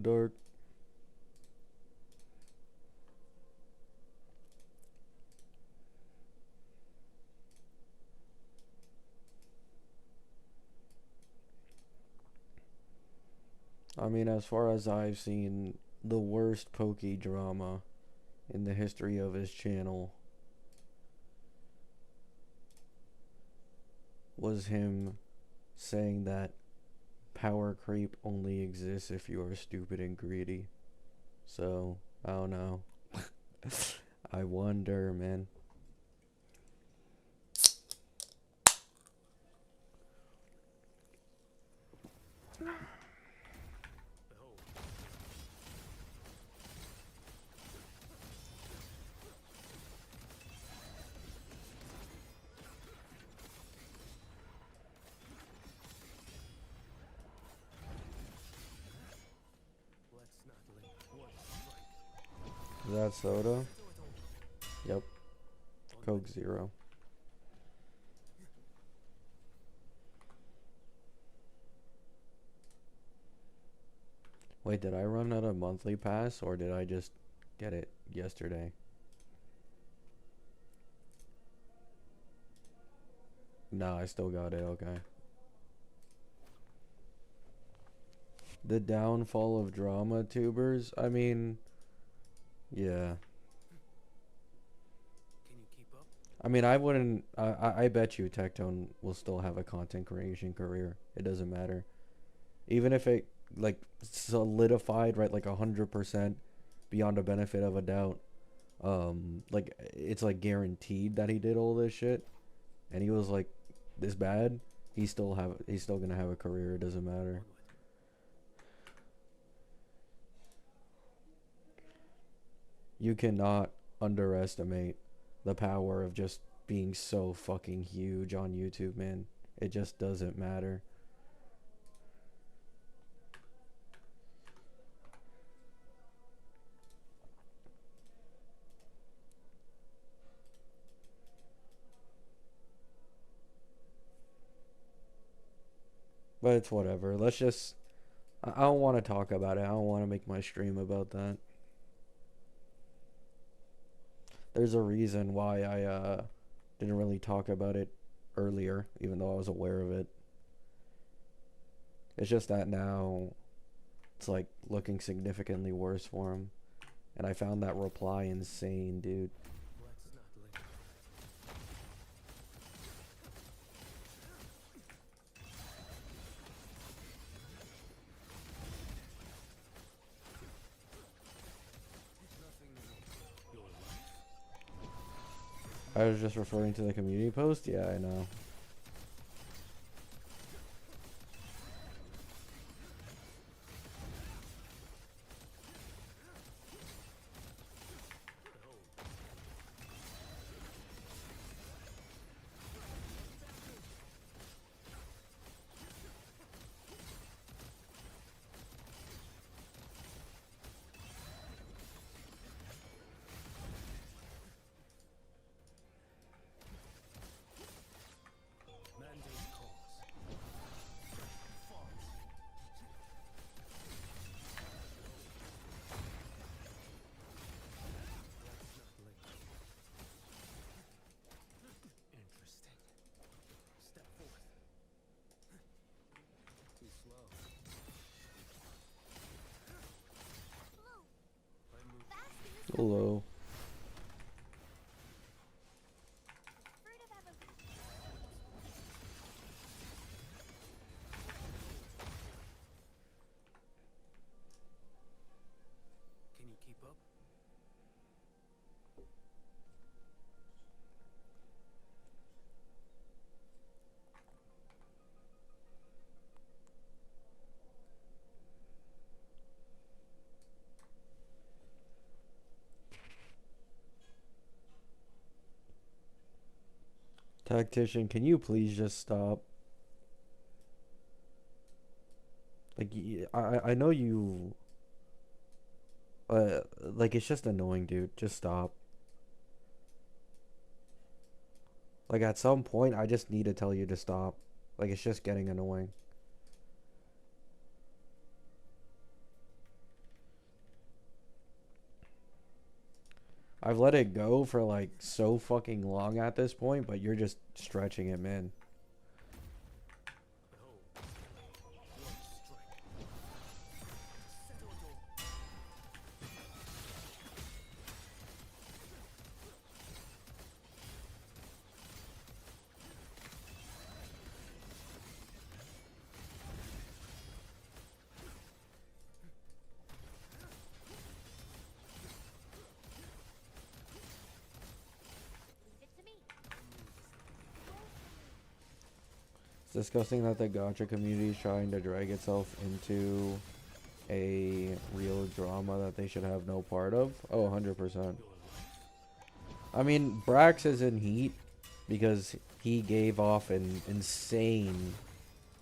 dark. I mean, as far as I've seen, the worst Poke drama in the history of his channel was him saying that power creep only exists if you are stupid and greedy. So, I don't know. I wonder, man. Is that soda? Yep. Coke Zero. Wait, did I run out of monthly pass or did I just get it yesterday? No, I still got it, okay. The downfall of drama tubers? I mean, yeah. I mean, I wouldn't. I bet you Tectone will still have a content creation career. It doesn't matter, even if it like solidified right like 100% beyond a benefit of a doubt. Like it's like guaranteed that he did all this shit, and he was like this bad. He's still gonna have a career. It doesn't matter. You cannot underestimate the power of just being so fucking huge on YouTube, man. It just doesn't matter. But it's whatever. Let's just. I don't want to talk about it. I don't want to make my stream about that. There's a reason why I didn't really talk about it earlier, even though I was aware of it. It's just that now it's like looking significantly worse for him. And I found that reply insane, dude. I was just referring to the community post? Yeah, I know. Hello. Tactician, can you please just stop? Like, I know you. Like, it's just annoying, dude. Just stop. Like, at some point, I just need to tell you to stop. Like, it's just getting annoying. I've let it go for like so fucking long at this point, but you're just stretching it, man. It's disgusting that the gacha community is trying to drag itself into a real drama that they should have no part of. Oh, 100%. I mean, Brax is in heat because he gave off an insane,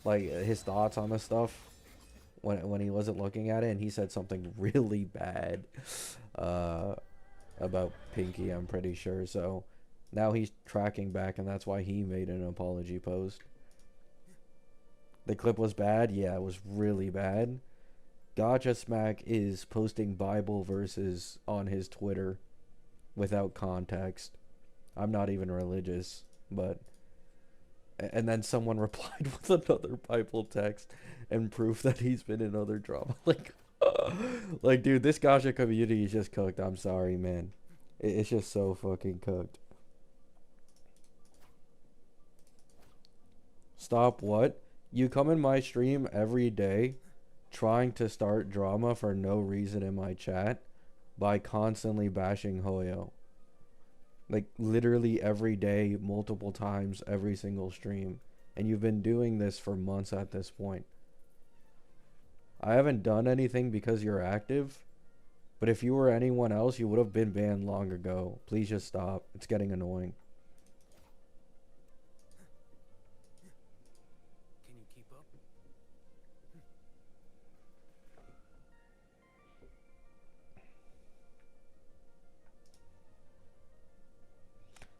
like, his thoughts on the stuff when he wasn't looking at it, and he said something really bad uh, about Pinky, I'm pretty sure. So now he's tracking back, and that's why he made an apology post. The clip was bad. Yeah, it was really bad. Gacha Smack is posting Bible verses on his Twitter without context. I'm not even religious, but... And then someone replied with another Bible text and proof that he's been in other drama. Like, dude, this Gacha community is just cooked. I'm sorry, man. It's just so fucking cooked. Stop what? You come in my stream every day trying to start drama for no reason in my chat by constantly bashing Hoyo. Like, literally every day, multiple times, every single stream. And you've been doing this for months at this point. I haven't done anything because you're active. But if you were anyone else, you would have been banned long ago. Please just stop. It's getting annoying. Can you keep up?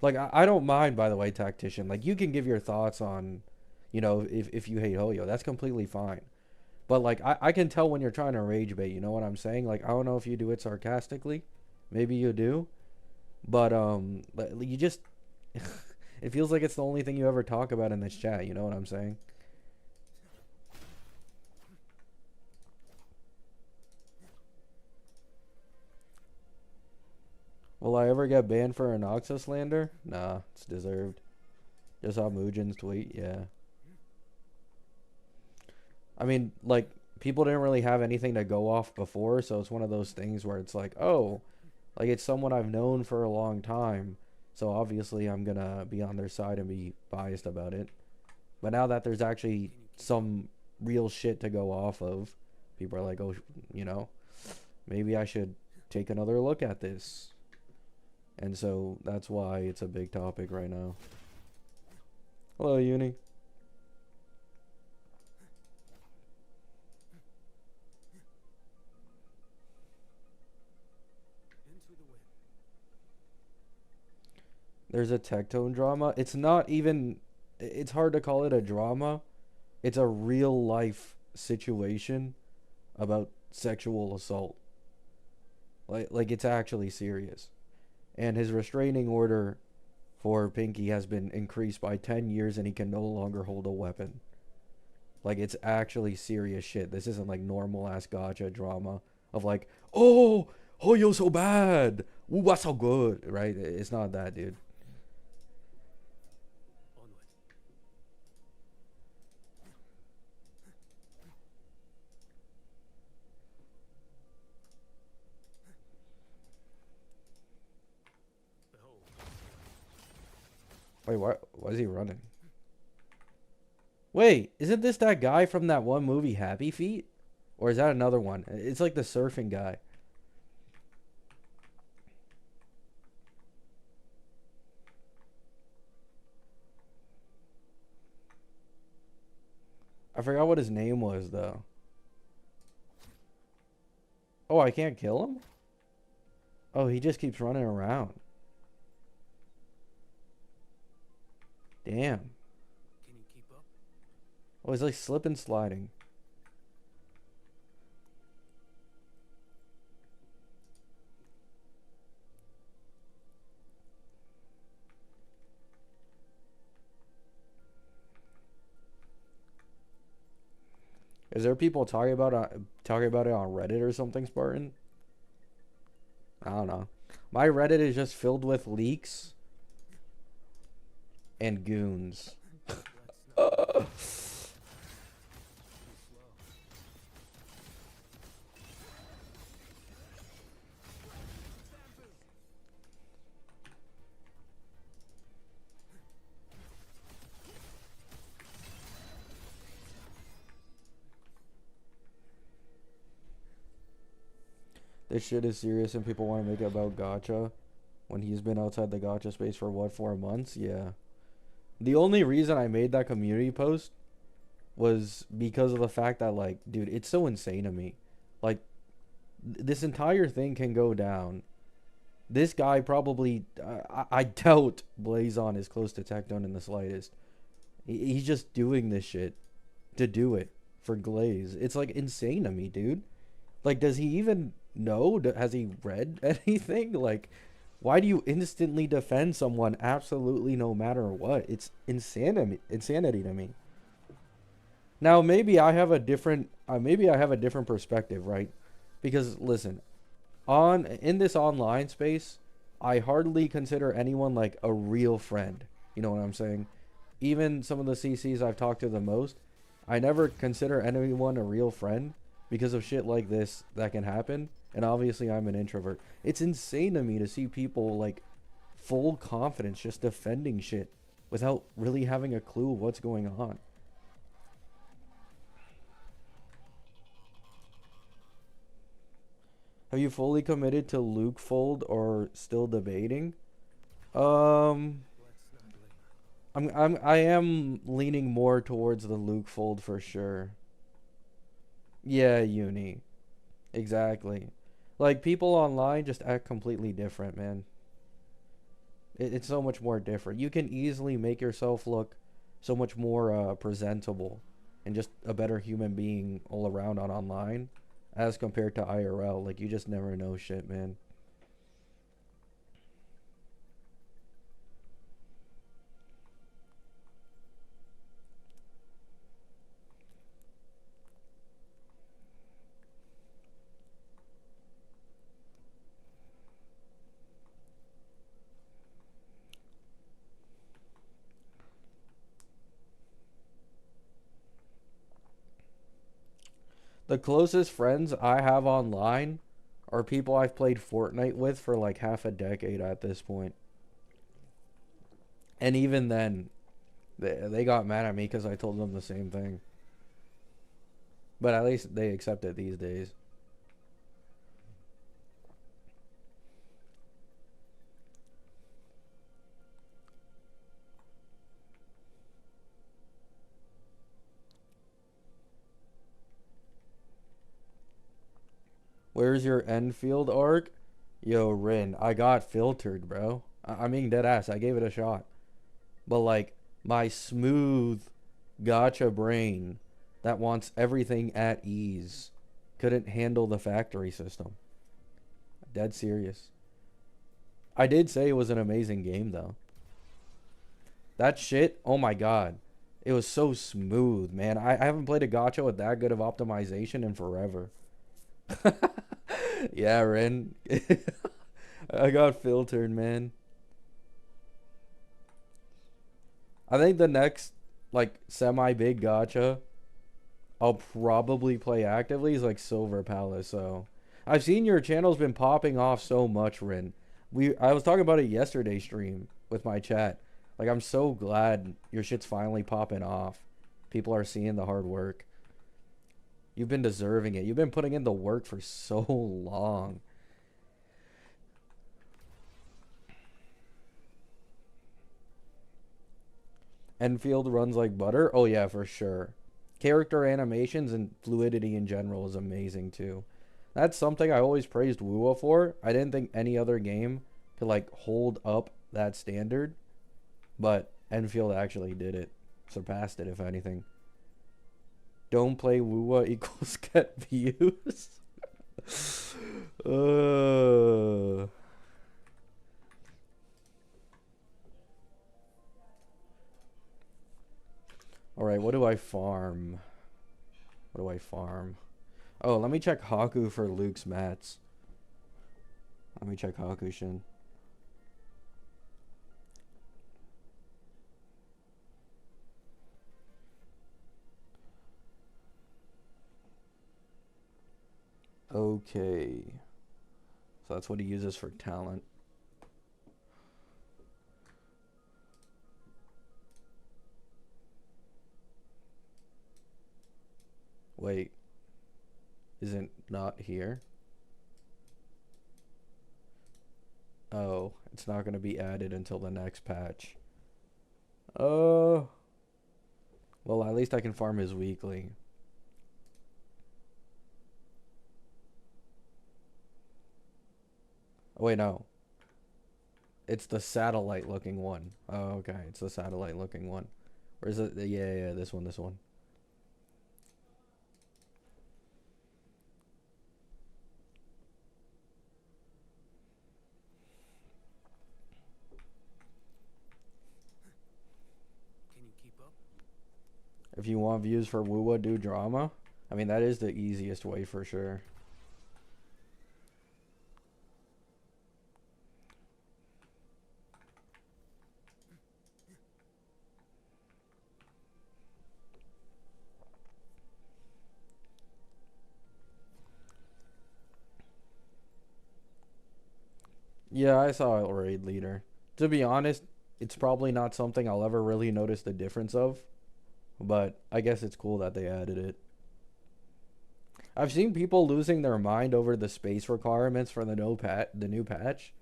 Like, I don't mind, by the way, Tactician. Like, you can give your thoughts on, you know, if you hate Hoyo. That's completely fine. But, like, I can tell when you're trying to rage bait. You know what I'm saying? Like, I don't know if you do it sarcastically. Maybe you do. But, you just... it feels like it's the only thing you ever talk about in this chat. You know what I'm saying? Will I ever get banned for Anoxa slander? Nah, it's deserved. Just saw Mujin's tweet, yeah. I mean, like, people didn't really have anything to go off before, so it's one of those things where it's like, oh, like, it's someone I've known for a long time, so obviously I'm gonna be on their side and be biased about it. But now that there's actually some real shit to go off of, people are like, oh, you know, maybe I should take another look at this. And so that's why it's a big topic right now. Hello, Uni. There's a Tectone drama. It's not even... It's hard to call it a drama. It's a real life situation about sexual assault. Like it's actually serious. And his restraining order for Pinky has been increased by 10 years and he can no longer hold a weapon. Like, it's actually serious shit. This isn't like normal ass gacha drama of like, oh, you're so bad. Ooh, what's so good, right? It's not that, dude. Wait, why is he running? Wait, isn't this that guy from that one movie, Happy Feet? Or is that another one? It's like the surfing guy. I forgot what his name was, though. Oh, I can't kill him? Oh, he just keeps running around. Damn. Can you keep up? Oh, he's like slip and sliding. Is there people talking about it on Reddit or something, Spartan? I don't know. My Reddit is just filled with leaks and goons. This shit is serious and people want to make it about gacha when he's been outside the gacha space for what, 4 months? Yeah. The only reason I made that community post was because of the fact that, like, dude, it's so insane to me. Like, this entire thing can go down. This guy probably, I doubt Blazon is close to Tectone in the slightest. He's just doing this shit to do it for Glaze. It's like insane to me, dude. Like, does he even know? Has he read anything? Like, why do you instantly defend someone absolutely no matter what? It's insanity to me. Now, maybe I have a different perspective, right? Because listen, on in this online space, I hardly consider anyone like a real friend. You know what I'm saying? Even some of the CCs I've talked to the most, I never consider anyone a real friend because of shit like this that can happen. And obviously, I'm an introvert. It's insane to me to see people like full confidence just defending shit without really having a clue of what's going on. Have you fully committed to Luke Fold or still debating? Um, I am leaning more towards the Luke Fold for sure. Yeah, uni. Exactly. Like people online just act completely different, man. It's so much more different. You can easily make yourself look so much more presentable and just a better human being all around on online as compared to IRL. Like you just never know shit, man. The closest friends I have online are people I've played Fortnite with for like half a decade at this point. And even then, they got mad at me because I told them the same thing. But at least they accept it these days. Where's your Enfield arc? Yo, Rin, I got filtered, bro. I mean, dead ass. I gave it a shot. But, like, my smooth gotcha brain that wants everything at ease couldn't handle the factory system. Dead serious. I did say it was an amazing game, though. That shit, oh my god. It was so smooth, man. I haven't played a gotcha with that good of optimization in forever. Yeah, Ren. I got filtered, man. I think the next like semi big gotcha I'll probably play actively is like Silver Palace. So I've seen your channel's been popping off so much, Ren. I was talking about it yesterday stream with my chat. Like I'm so glad your shit's finally popping off. People are seeing the hard work. You've been deserving it. You've been putting in the work for so long. Enfield runs like butter. Oh yeah, for sure. Character animations and fluidity in general is amazing too. That's something I always praised Wuwa for. I didn't think any other game could like hold up that standard, but Enfield actually did it. Surpassed it if anything. Don't play Wuwa equals get views. uh All right, what do I farm? What do I farm? Oh, let me check Haku for Luke's mats. Let me check Haku Shin. Okay. So that's what he uses for talent. Wait. Isn't not here? Oh, it's not going to be added until the next patch. Oh. Well, at least I can farm his weekly. Oh, wait, no. It's the satellite looking one. Oh, okay. It's the satellite looking one. Where's it? Yeah, this one, this one. Can you keep up? If you want views for Wuwa do drama, I mean, that is the easiest way for sure. Yeah, I saw a raid leader. To be honest, it's probably not something I'll ever really notice the difference of, but I guess it's cool that they added it. I've seen people losing their mind over the space requirements for the new patch,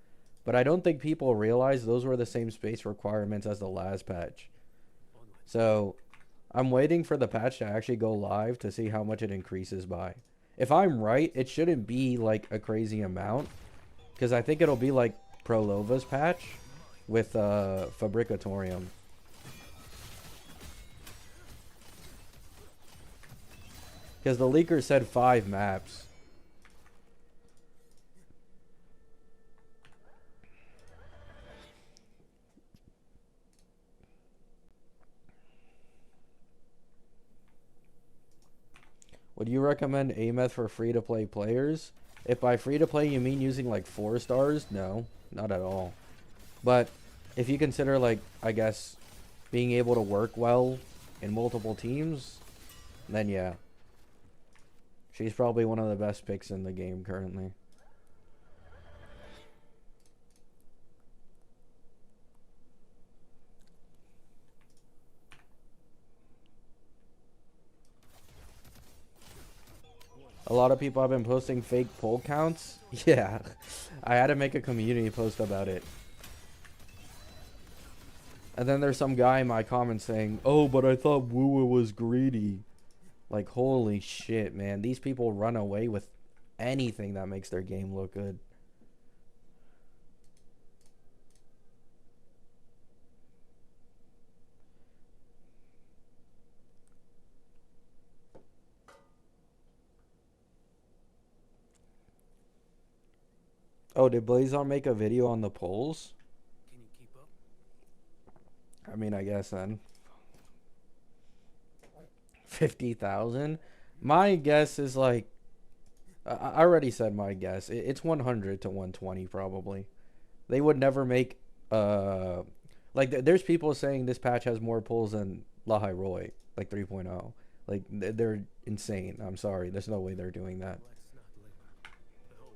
but I don't think people realize those were the same space requirements as the last patch. Onward. So, I'm waiting for the patch to actually go live to see how much it increases by. If I'm right, it shouldn't be like a crazy amount, because I think it'll be like Prolova's patch with Fabricatorium. Because the leaker said 5 maps. Would you recommend Ameth for free-to-play players? If by free-to-play you mean using like 4 stars, no, not at all. But if you consider like, I guess, being able to work well in multiple teams, then yeah. She's probably one of the best picks in the game currently. A lot of people have been posting fake poll counts. Yeah, I had to make a community post about it. And then there's some guy in my comments saying, "Oh, but I thought Woowa was greedy." Like, holy shit, man. These people run away with anything that makes their game look good. Oh, did Blazon make a video on the polls? Can you keep up? I mean, I guess then. 50,000? My guess is like, I already said my guess. It's 100 to 120 probably. They would never make, like, there's people saying this patch has more pulls than Lahai Roy, like 3.0. Like, they're insane. I'm sorry. There's no way they're doing that. Let's not linger. Behold.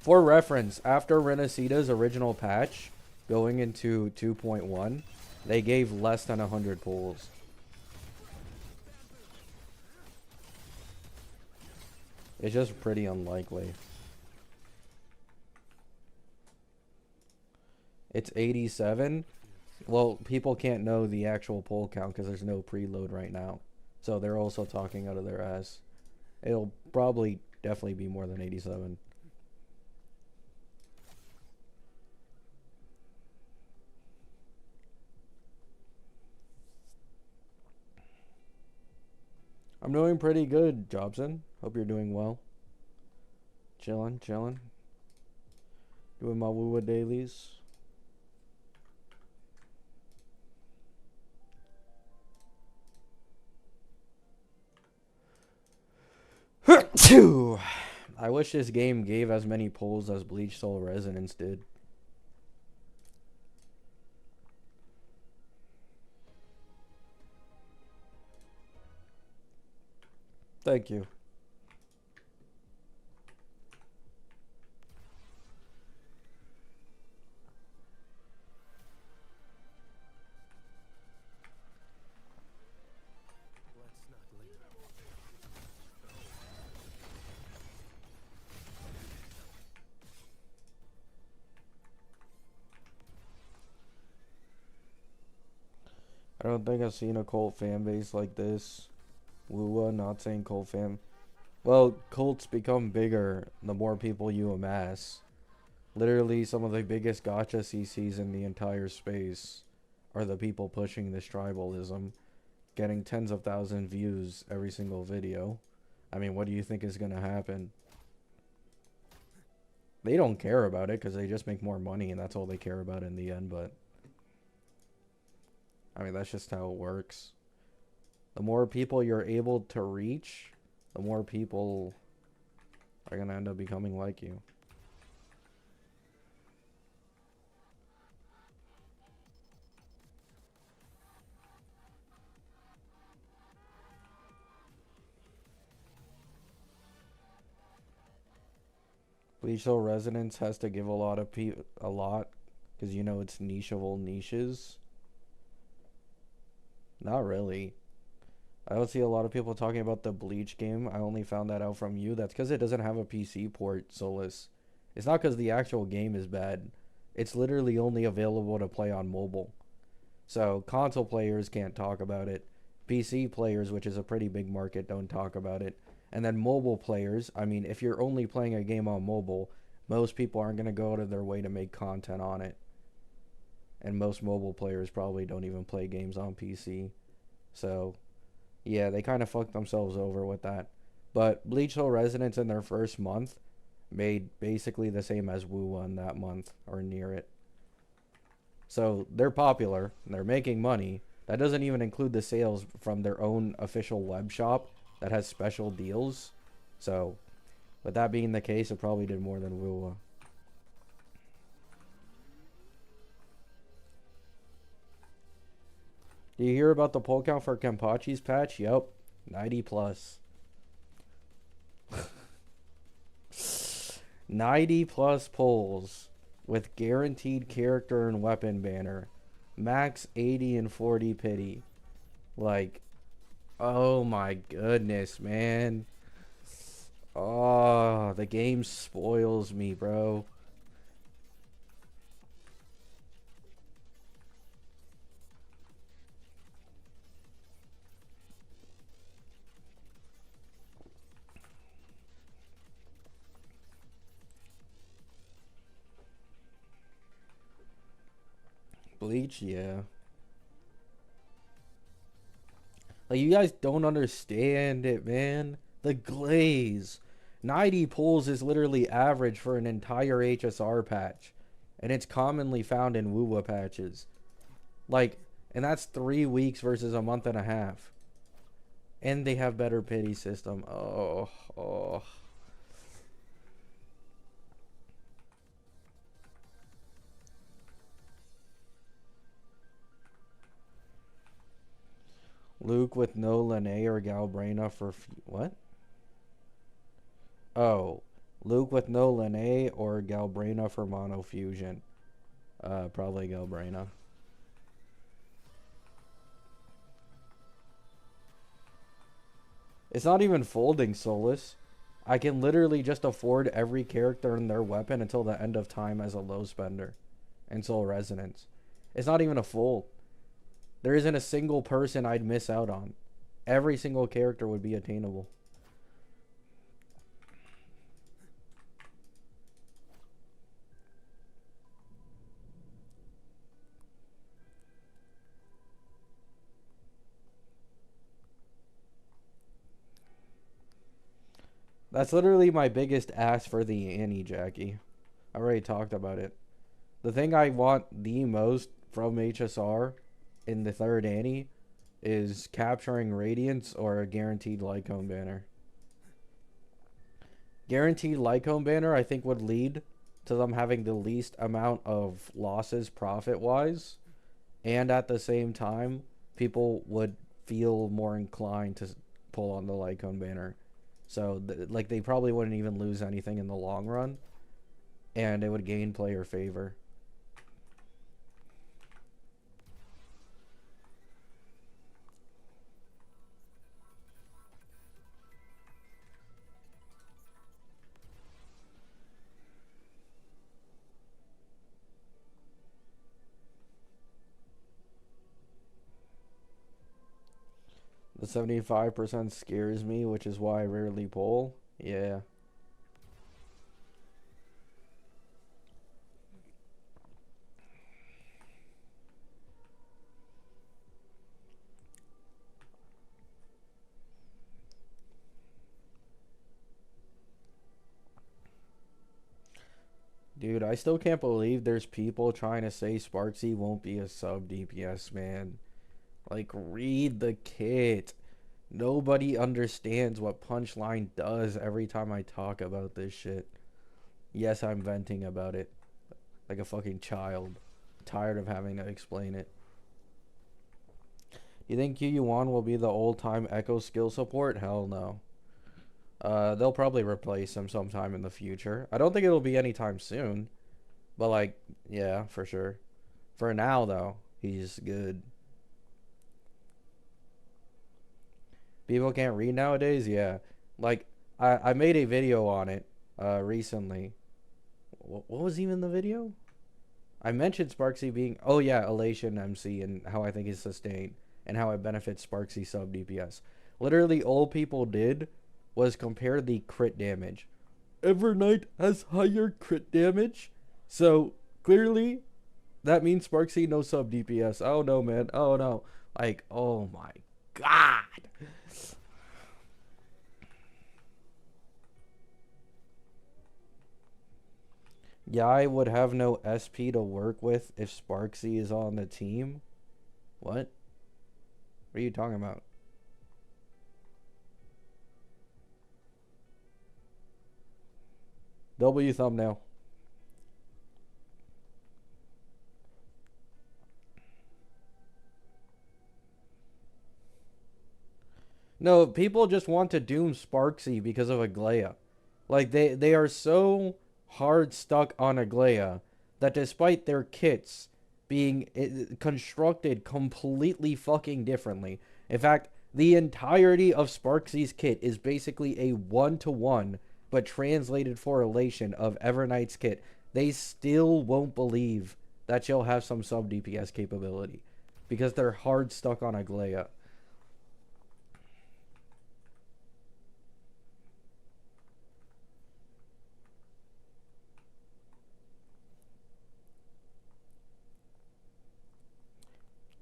For reference, after Renaceda's original patch, going into 2.1, they gave less than 100 pulls. It's just pretty unlikely. It's 87. Well, people can't know the actual pull count because there's no preload right now. So they're also talking out of their ass. It'll probably definitely be more than 87. I'm doing pretty good, Jobson. Hope you're doing well. Chillin', chillin'. Doing my Woowa dailies. I wish this game gave as many pulls as Bleach Soul Resonance did. Thank you. Let's not linger. I don't think I've seen a cult fan base like this. Woo, not saying cult fan. Well, cults become bigger the more people you amass. Literally, some of the biggest gacha CCs in the entire space are the people pushing this tribalism, getting tens of thousands views every single video. I mean, what do you think is gonna happen? They don't care about it because they just make more money and that's all they care about in the end, but I mean, that's just how it works. The more people you're able to reach, the more people are gonna end up becoming like you. Bleach Soul Resonance has to give a lot of a lot because you know it's niche of all niches. Not really. I don't see a lot of people talking about the Bleach game. I only found that out from you. That's because it doesn't have a PC port, Solus. It's not because the actual game is bad. It's literally only available to play on mobile. So console players can't talk about it. PC players, which is a pretty big market, don't talk about it. And then mobile players, I mean, if you're only playing a game on mobile, most people aren't going to go out of their way to make content on it. And most mobile players probably don't even play games on PC. So, yeah, they kind of fucked themselves over with that. But Bleach Soul Resonance in their first month made basically the same as Wu Won that month, or near it. So they're popular, they're making money. That doesn't even include the sales from their own official web shop that has special deals. So, with that being the case, it probably did more than Wu. Do you hear about the poll count for Kenpachi's patch? Yep, 90 plus. 90 plus polls with guaranteed character and weapon banner. Max 80 and 40 pity. Like, oh my goodness, man. Oh, the game spoils me, bro. Bleach, yeah. Like, you guys don't understand it, man. The glaze. 90 pulls is literally average for an entire HSR patch. And it's commonly found in WUWA patches. Like, and that's 3 weeks versus a month and a half. And they have better pity system. Oh. Luke with no Lene or Galbrina for what? Oh, Luke with no Lene or Galbrina for Mono Fusion. Probably Galbrina. It's not even folding, Solus. I can literally just afford every character and their weapon until the end of time as a low spender. And Soul Resonance. It's not even a fold. There isn't a single person I'd miss out on. Every single character would be attainable. That's literally my biggest ask for the Annie, Jackie. I already talked about it. The thing I want the most from HSR in the third Annie is capturing Radiance or a guaranteed Lycone banner. Guaranteed Lycone banner, I think, would lead to them having the least amount of losses profit wise, and at the same time, people would feel more inclined to pull on the Lycone banner. So, like, they probably wouldn't even lose anything in the long run, and it would gain player favor. The 75% scares me, which is why I rarely pull. Yeah. Dude, I still can't believe there's people trying to say Sparksy won't be a sub DPS, man. Like, read the kit. Nobody understands what Punchline does every time I talk about this shit. Yes, I'm venting about it like a fucking child. Tired of having to explain it. You think QU1 will be the old-time Echo skill support? Hell no. They'll probably replace him sometime in the future. I don't think it'll be anytime soon. But, like, yeah, for sure. For now, though, he's good. People can't read nowadays? Yeah. Like, I made a video on it recently. What was even the video? I mentioned Sparksy being... Oh, yeah, Elation MC and how I think he's sustained. And how it benefits Sparksy sub DPS. Literally, all people did was compare the crit damage. Evernight has higher crit damage. So, clearly, that means Sparksy no sub DPS. Oh, no, man. Oh, no. Like, oh, my God. Yeah, I would have no SP to work with if Sparksy is on the team. What? What are you talking about? W thumbnail. No, people just want to doom Sparksy because of Aglaya. Like, they are so hard stuck on Aglaya that despite their kits being constructed completely fucking differently. In fact, the entirety of Sparksy's kit is basically a one-to-one but translated for Elation of Evernight's kit. They still won't believe that she'll have some sub DPS capability because they're hard stuck on Aglaya.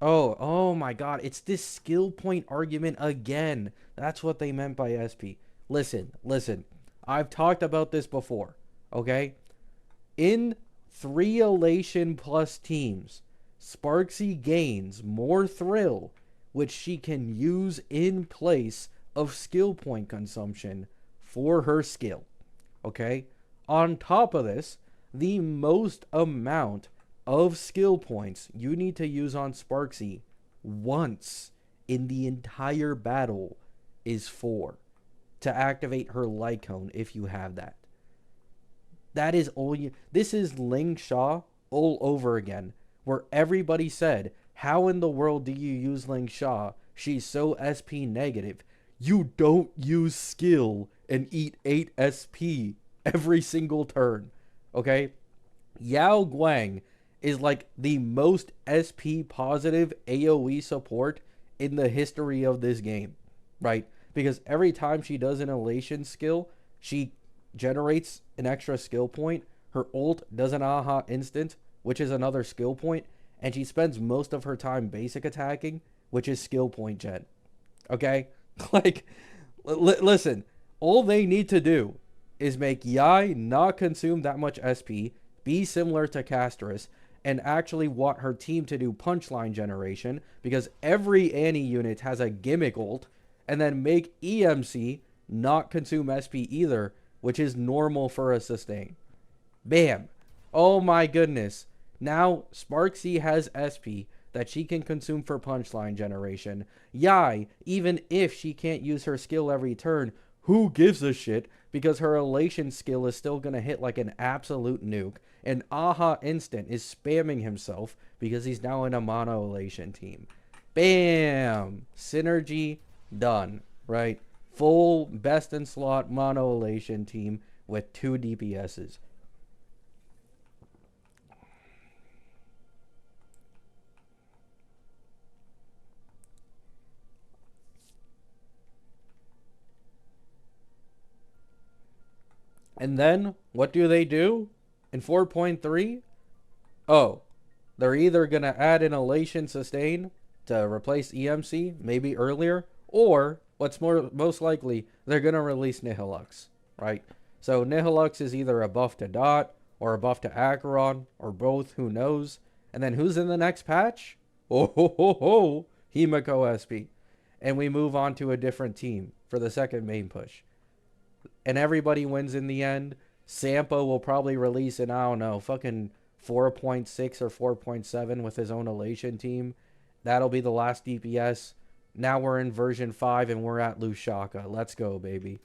Oh my God. It's this skill point argument again. That's what they meant by SP. Listen. I've talked about this before, okay? In 3 Elation plus teams, Sparksy gains more thrill, which she can use in place of skill point consumption for her skill, okay? On top of this, the most amount of skill points you need to use on Sparksy once in the entire battle is 4 to activate her Lycone if you have that. That is all you... This is Ling Sha all over again, where everybody said, how in the world do you use Ling Sha? She's so SP negative. You don't use skill and eat 8 SP every single turn, okay? Yao Guang is like the most SP positive AoE support in the history of this game, right? Because every time she does an Elation skill, she generates an extra skill point. Her ult does an AHA instant, which is another skill point, and she spends most of her time basic attacking, which is skill point gen. Okay? Like, listen, all they need to do is make Yai not consume that much SP, be similar to Castris, and actually want her team to do punchline generation, because every Annie unit has a gimmick ult, and then make EMC not consume SP either, which is normal for a sustain. Bam. Oh my goodness. Now Sparksy has SP that she can consume for punchline generation. Yai, even if she can't use her skill every turn, who gives a shit? Because her elation skill is still going to hit like an absolute nuke. And Aha Instant is spamming himself because he's now in a mono elation team. Bam! Synergy done, right? Full best in slot mono elation team with 2 DPSs. And then, what do? In 4.3? Oh, they're either going to add an Elation Sustain to replace EMC, maybe earlier, or, what's most likely, they're going to release Nihilux, right? So Nihilux is either a buff to Dot, or a buff to Acheron, or both, who knows? And then who's in the next patch? Oh ho ho ho! Himiko SP. And we move on to a different team for the second main push. And everybody wins in the end. Sampo will probably release an, I don't know, fucking 4.6 or 4.7 with his own Elation team. That'll be the last DPS. Now we're in version 5 and we're at Lusaka. Let's go, baby.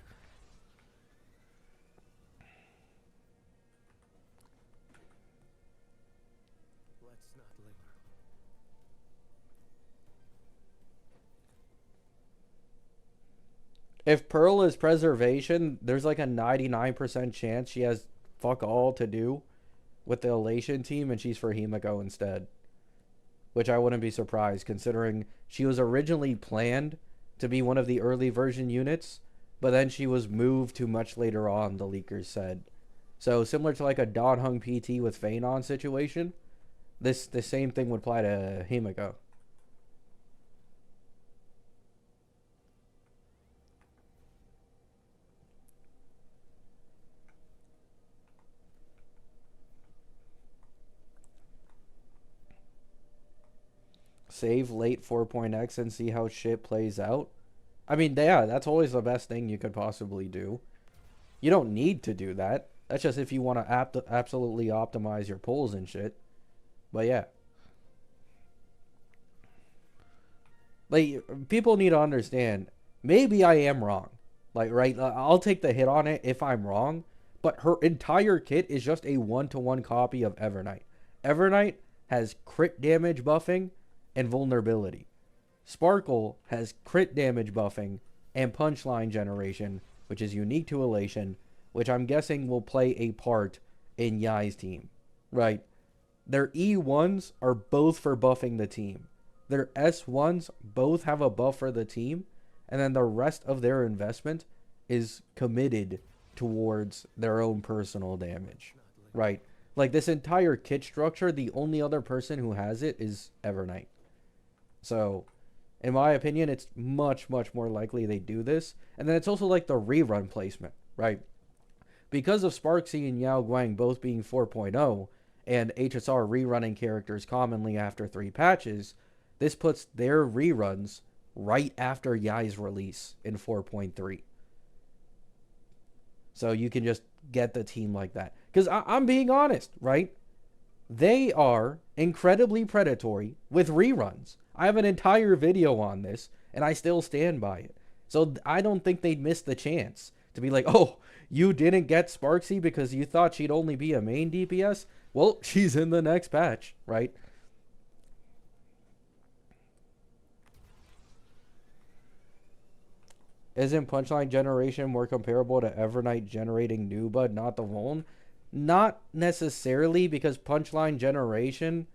Let's not linger. If Pearl is preservation, there's like a 99% chance she has fuck all to do with the Elation team and she's for Himiko instead. Which I wouldn't be surprised considering she was originally planned to be one of the early version units, but then she was moved to much later on, the leakers said. So similar to like a Dan Hung PT with Phanon situation, the same thing would apply to Himiko. Save late 4.x and see how shit plays out. I mean, yeah, that's always the best thing you could possibly do. You don't need to do that. That's just if you want to absolutely optimize your pulls and shit. But yeah. Like, people need to understand, maybe I am wrong. Like, right, I'll take the hit on it if I'm wrong. But her entire kit is just a 1-to-1 copy of Evernight. Evernight has crit damage buffing and vulnerability. Sparkle has crit damage buffing and punchline generation, which is unique to Elation, which I'm guessing will play a part in Yai's team, right? Their E1s are both for buffing the team. Their S1s both have a buff for the team, and then the rest of their investment is committed towards their own personal damage, right? Like this entire kit structure, the only other person who has it is Evernight. So, in my opinion, it's much, much more likely they do this. And then it's also like the rerun placement, right? Because of Sparksy and Yao Guang both being 4.0 and HSR rerunning characters commonly after 3 patches, this puts their reruns right after Yai's release in 4.3. So you can just get the team like that. Because I'm being honest, right? They are incredibly predatory with reruns. I have an entire video on this, and I still stand by it. So I don't think they'd miss the chance to be like, oh, you didn't get Sparksy because you thought she'd only be a main DPS? Well, she's in the next patch, right? Isn't punchline generation more comparable to Evernight generating Nuba, not the Vuln? Not necessarily, because punchline generation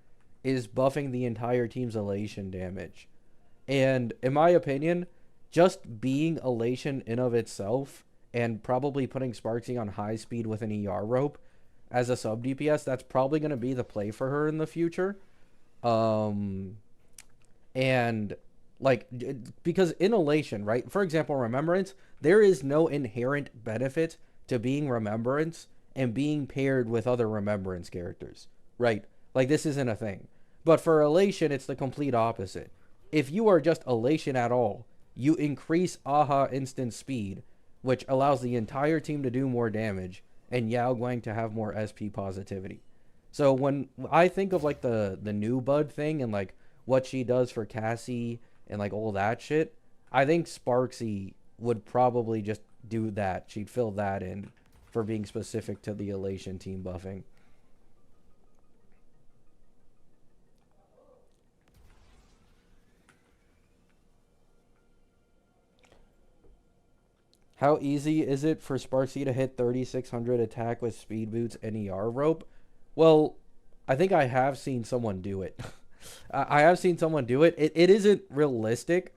is buffing the entire team's Elation damage. And in my opinion, just being Elation in of itself and probably putting Sparksy on high speed with an ER rope as a sub DPS, that's probably going to be the play for her in the future. And like, because in Elation, right? For example, Remembrance, there is no inherent benefit to being Remembrance and being paired with other Remembrance characters, right? Like, this isn't a thing. But for Elation, it's the complete opposite. If you are just Elation at all, you increase Aha instant speed which allows the entire team to do more damage and Yao Guang to have more SP positivity. So when I think of like the new Bud thing and like what she does for Cassie and like all that shit, I think Sparksy would probably just do that. She'd fill that in for being specific to the Elation team buffing. How easy is it for Sparksy to hit 3600 attack with speed boots and ER rope? Well, I think I have seen someone do it. I have seen someone do it. It isn't realistic,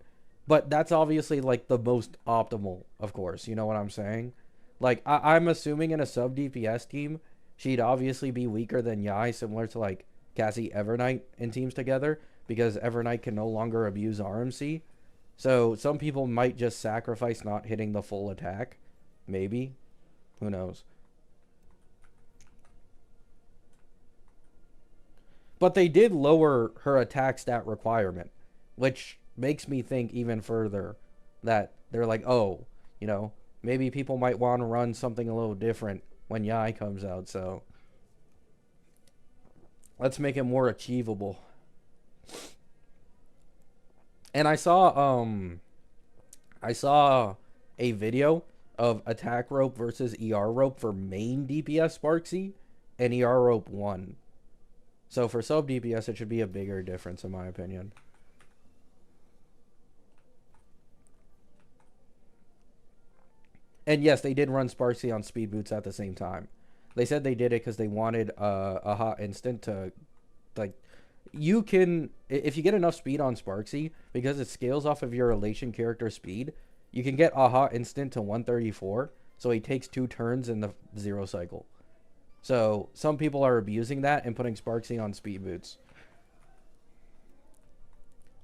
but that's obviously like the most optimal, of course. You know what I'm saying? Like, I'm assuming in a sub DPS team, she'd obviously be weaker than Yai, similar to like Cassie Evernight in teams together, because Evernight can no longer abuse RMC. So some people might just sacrifice not hitting the full attack. Maybe. Who knows? But they did lower her attack stat requirement, which makes me think even further that they're like, oh, you know, maybe people might want to run something a little different when Yai comes out. So let's make it more achievable. And I saw a video of attack rope versus ER rope for main DPS Sparksy, and ER rope won. So for sub DPS, it should be a bigger difference in my opinion. And yes, they did run Sparksy on speed boots at the same time. They said they did it because they wanted a hot instant to, like, you can, if you get enough speed on Sparksy, because it scales off of your Elation character speed, you can get a hot instant to 134, so he takes 2 turns in the 0 cycle. So some people are abusing that and putting Sparksy on speed boots.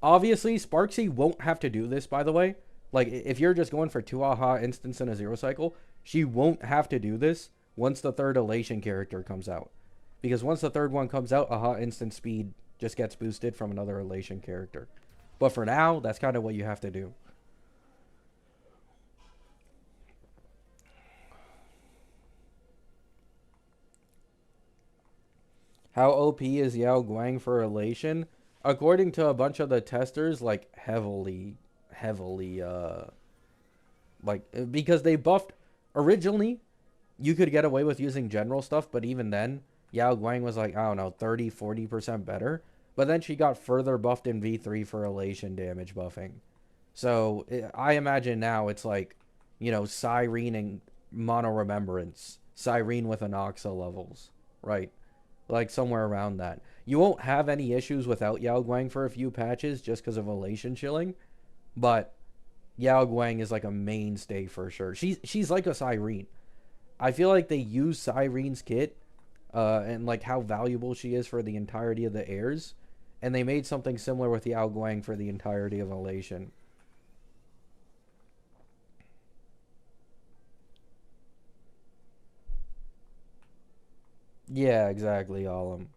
Obviously, Sparksy won't have to do this, by the way. Like, if you're just going for 2 aha instants in a 0 cycle, she won't have to do this once the third Elation character comes out. Because once the third one comes out, aha instant speed just gets boosted from another Elation character. But for now, that's kind of what you have to do. How OP is Yao Guang for Elation? According to a bunch of the testers, like heavily, like, because they buffed, originally, you could get away with using general stuff, but even then, Yao Guang was like, I don't know, 30-40% better. But then she got further buffed in V3 for Elation damage buffing. So I imagine now it's like, you know, Cyrene and Mono Remembrance. Cyrene with Anoxa levels, right? Like somewhere around that. You won't have any issues without Yao Guang for a few patches just because of Elation chilling. But Yao Guang is like a mainstay for sure. She's like a Cyrene. I feel like they use Cyrene's kit and like how valuable she is for the entirety of the heirs. And they made something similar with Yao Guang for the entirety of Elation. Yeah, exactly, Alum.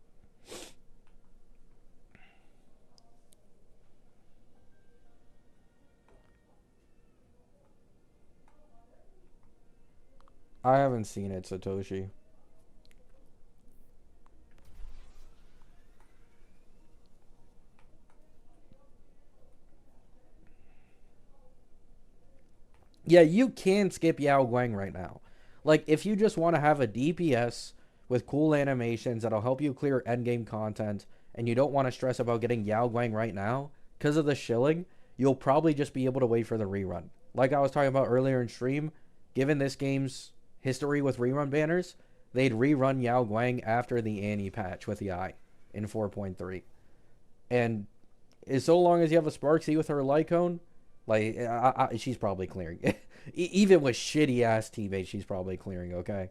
I haven't seen it, Satoshi. Yeah, you can skip Yao Guang right now. Like, if you just want to have a DPS with cool animations that'll help you clear endgame content, and you don't want to stress about getting Yao Guang right now, because of the shilling, you'll probably just be able to wait for the rerun. Like I was talking about earlier in stream, given this game's history with rerun banners, they'd rerun Yao Guang after the Annie patch with the eye in 4.3. And as so long as you have a Sparksy with her Lycone, like, she's probably clearing. Even with shitty ass teammates, she's probably clearing, okay?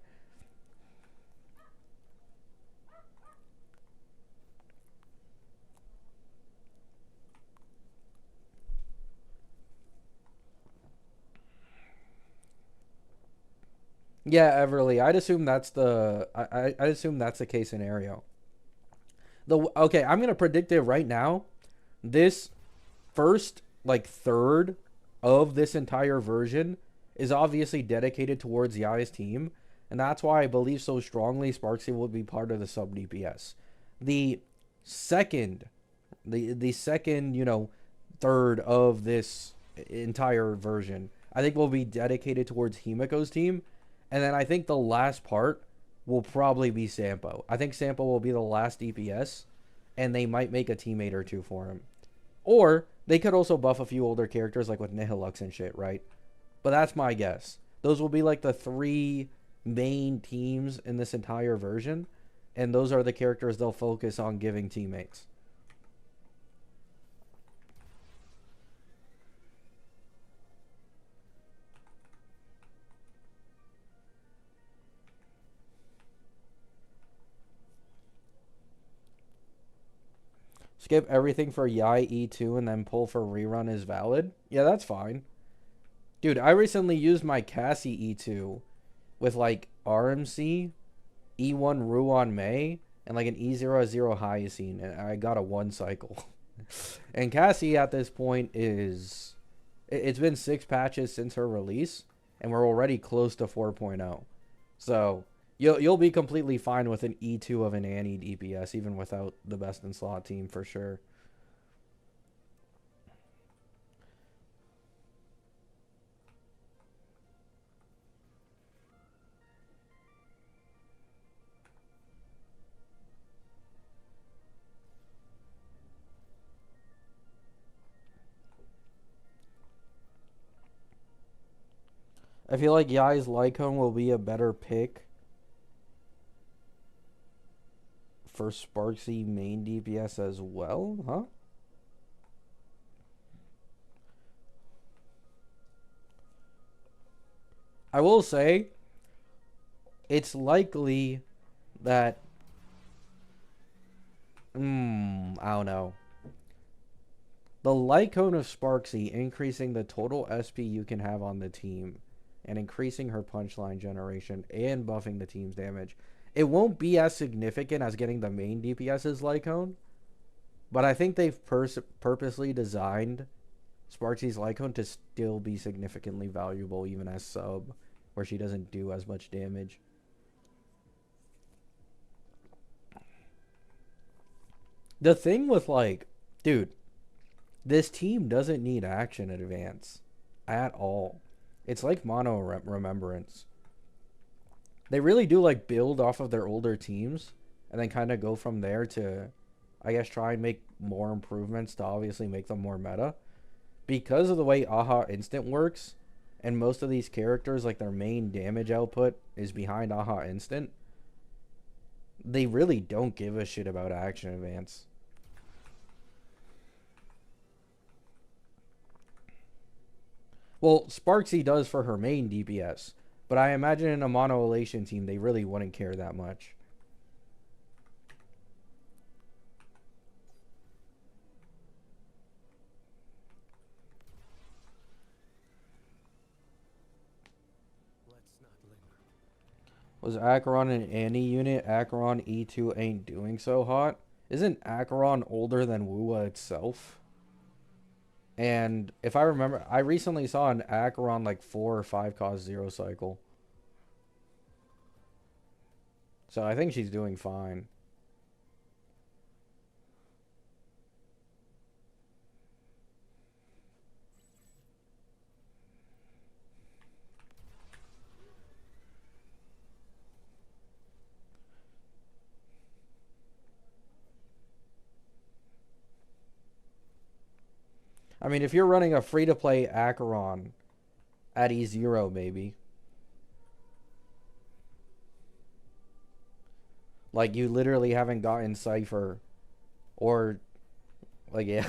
Yeah, Everly. I'd assume that's the I'd assume that's the case scenario. Okay, I'm gonna predict it right now. This first like third of this entire version is obviously dedicated towards Yai's team, and that's why I believe so strongly Sparksy will be part of the sub DPS. The second, the second, third of this entire version, I think will be dedicated towards Himiko's team, and then I think the last part will probably be Sampo. I think Sampo will be the last DPS, and they might make a teammate or two for him. Or they could also buff a few older characters like with Nihilux and shit, right? But that's my guess. Those will be like the three main teams in this entire version, and those are the characters they'll focus on giving teammates. Skip everything for Yai E2 and then pull for rerun is valid? Yeah, that's fine. Dude, I recently used my Cassie E2 with like RMC, E1 Ruan Mei, and like an E00 Hyacine, and I got a 1 cycle. And Cassie at this point is... It's been 6 patches since her release, and we're already close to 4.0. So, you'll be completely fine with an E2 of an Annie DPS, even without the best in slot team for sure. I feel like Yai's Lycone will be a better pick for Sparksy main DPS as well, huh? I will say, it's likely that... I don't know. The Lycone of Sparksy increasing the total SP you can have on the team and increasing her punchline generation and buffing the team's damage. It won't be as significant as getting the main DPS's Lycone, but I think they've purposely designed Sparksy's Lycone to still be significantly valuable even as sub, where she doesn't do as much damage. The thing with like, dude, this team doesn't need action advance at all. It's like Mono Remembrance. They really do like build off of their older teams and then kind of go from there to, I guess, try and make more improvements to obviously make them more meta. Because of the way Aha Instant works, and most of these characters, like their main damage output is behind Aha Instant, they really don't give a shit about action advance. Well, Sparksy does for her main DPS, but I imagine in a mono elation team they really wouldn't care that much. Let's not linger. Was Acheron an Annie unit? Acheron E2 ain't doing so hot. Isn't Acheron older than Wuwa itself? And if I remember, I recently saw an Acheron like 4 or 5 cost 0 cycle. So I think she's doing fine. I mean, if you're running a free-to-play Acheron at E0, maybe. Like, you literally haven't gotten Cypher. Or, like, yeah.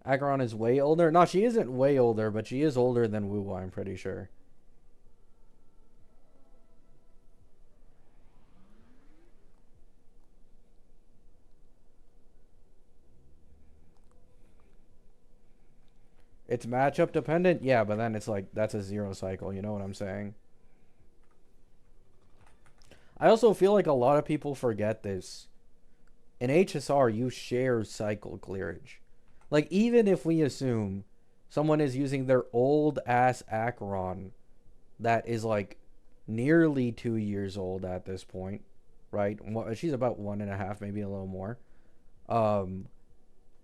Acheron is way older. No, she isn't way older, but she is older than Wuwa, I'm pretty sure. It's matchup dependent? Yeah, but then it's like, that's a 0 cycle, you know what I'm saying? I also feel like a lot of people forget this. In HSR, you share cycle clearage. Like, even if we assume Someone is using their old ass Acheron that is like nearly 2 years old at this point, right? She's about 1.5, maybe a little more. Um,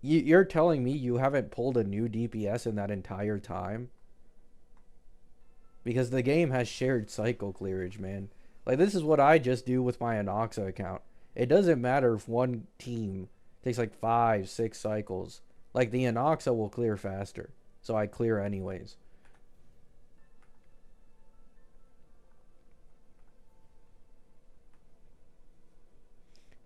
you're telling me you haven't pulled a new DPS in that entire time? Because the game has shared cycle clearage, man. Like, this is what I just do with my Anoxa account. It doesn't matter if one team takes like 5, 6 cycles. Like, the Anoxa will clear faster. So I clear anyways.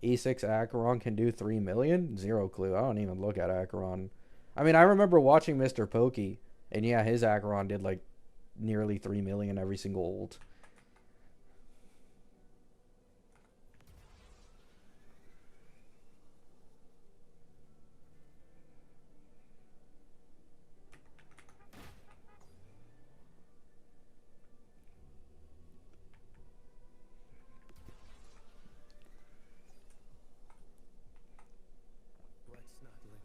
E6 Acheron can do 3 million? Zero clue. I don't even look at Acheron. I mean, I remember watching Mr. Pokey, and yeah, his Acheron did like nearly 3 million every single ult. Let's not linger.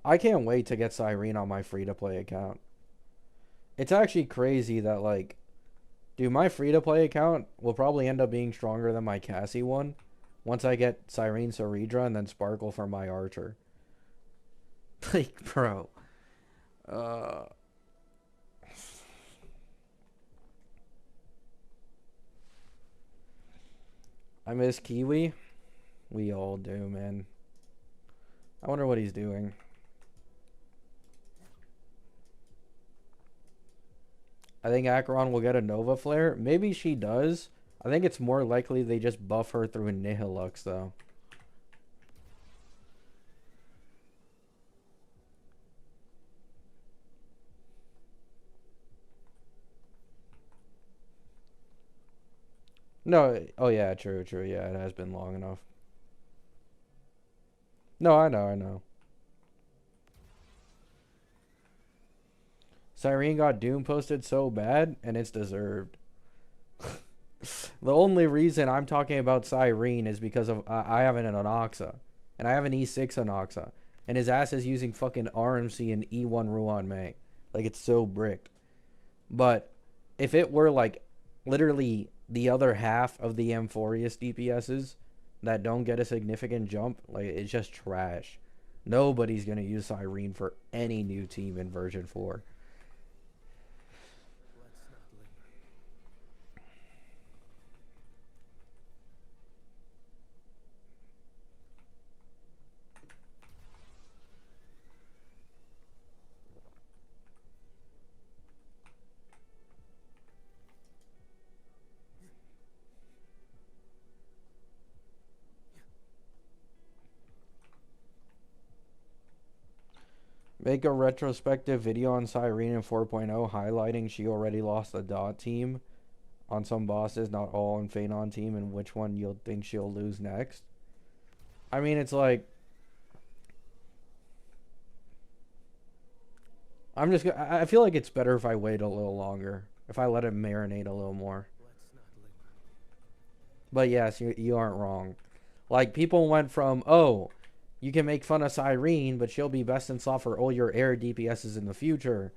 I can't wait to get Cyrene on my free-to-play account. It's actually crazy that, like, dude, my free-to-play account will probably end up being stronger than my Cassie one once I get Cyrene Saridra and then Sparkle for my Archer. Like, bro. Uh, I miss Kiwi. We all do, man. I wonder what he's doing. I think Acheron will get a Nova Flare. Maybe she does. I think it's more likely they just buff her through a Nihilux, though. No, oh yeah, true, true. Yeah, it has been long enough. No, I know, I know. Cyrene got Doom posted so bad, and it's deserved. The only reason I'm talking about Cyrene is because of I have an Anoxa, and I have an E6 Anoxa, and his ass is using fucking RMC and E1 Ruan Mei. Like, it's so bricked. But if it were like literally the other half of the Amphorius DPSs that don't get a significant jump, like, it's just trash. Nobody's gonna use Cyrene for any new team in version 4. Let's not linger. Make a retrospective video on Cyrene in 4.0 highlighting she already lost the dot team on some bosses, not all on Phanon team, and which one you'll think she'll lose next. I mean, it's like I feel like it's better if I wait a little longer. If I let it marinate a little more. Let's not linger. But yes, you aren't wrong. Like, people went from, oh, you can make fun of Cyrene, but she'll be best in slot for all your air DPSs in the future,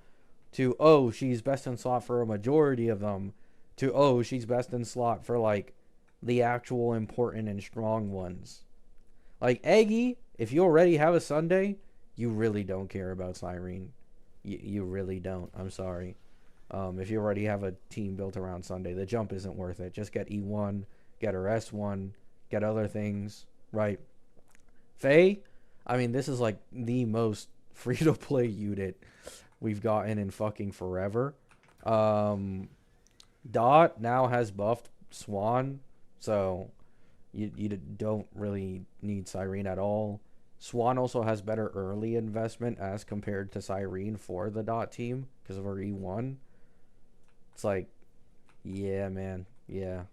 to, oh, she's best in slot for a majority of them, to, oh, she's best in slot for, like, the actual important and strong ones. Like, Eggy, if you already have a Sunday, you really don't care about Cyrene. You really don't. I'm sorry. If you already have a team built around Sunday, the jump isn't worth it. Just get E1, get her S1, get other things, right? Faye, I mean, this is like the most free to play unit we've gotten in fucking forever. Um, Dot now has buffed Swan, so you don't really need Cyrene at all. Swan also has better early investment as compared to Cyrene for the Dot team because of her E1. It's like, yeah, man, yeah.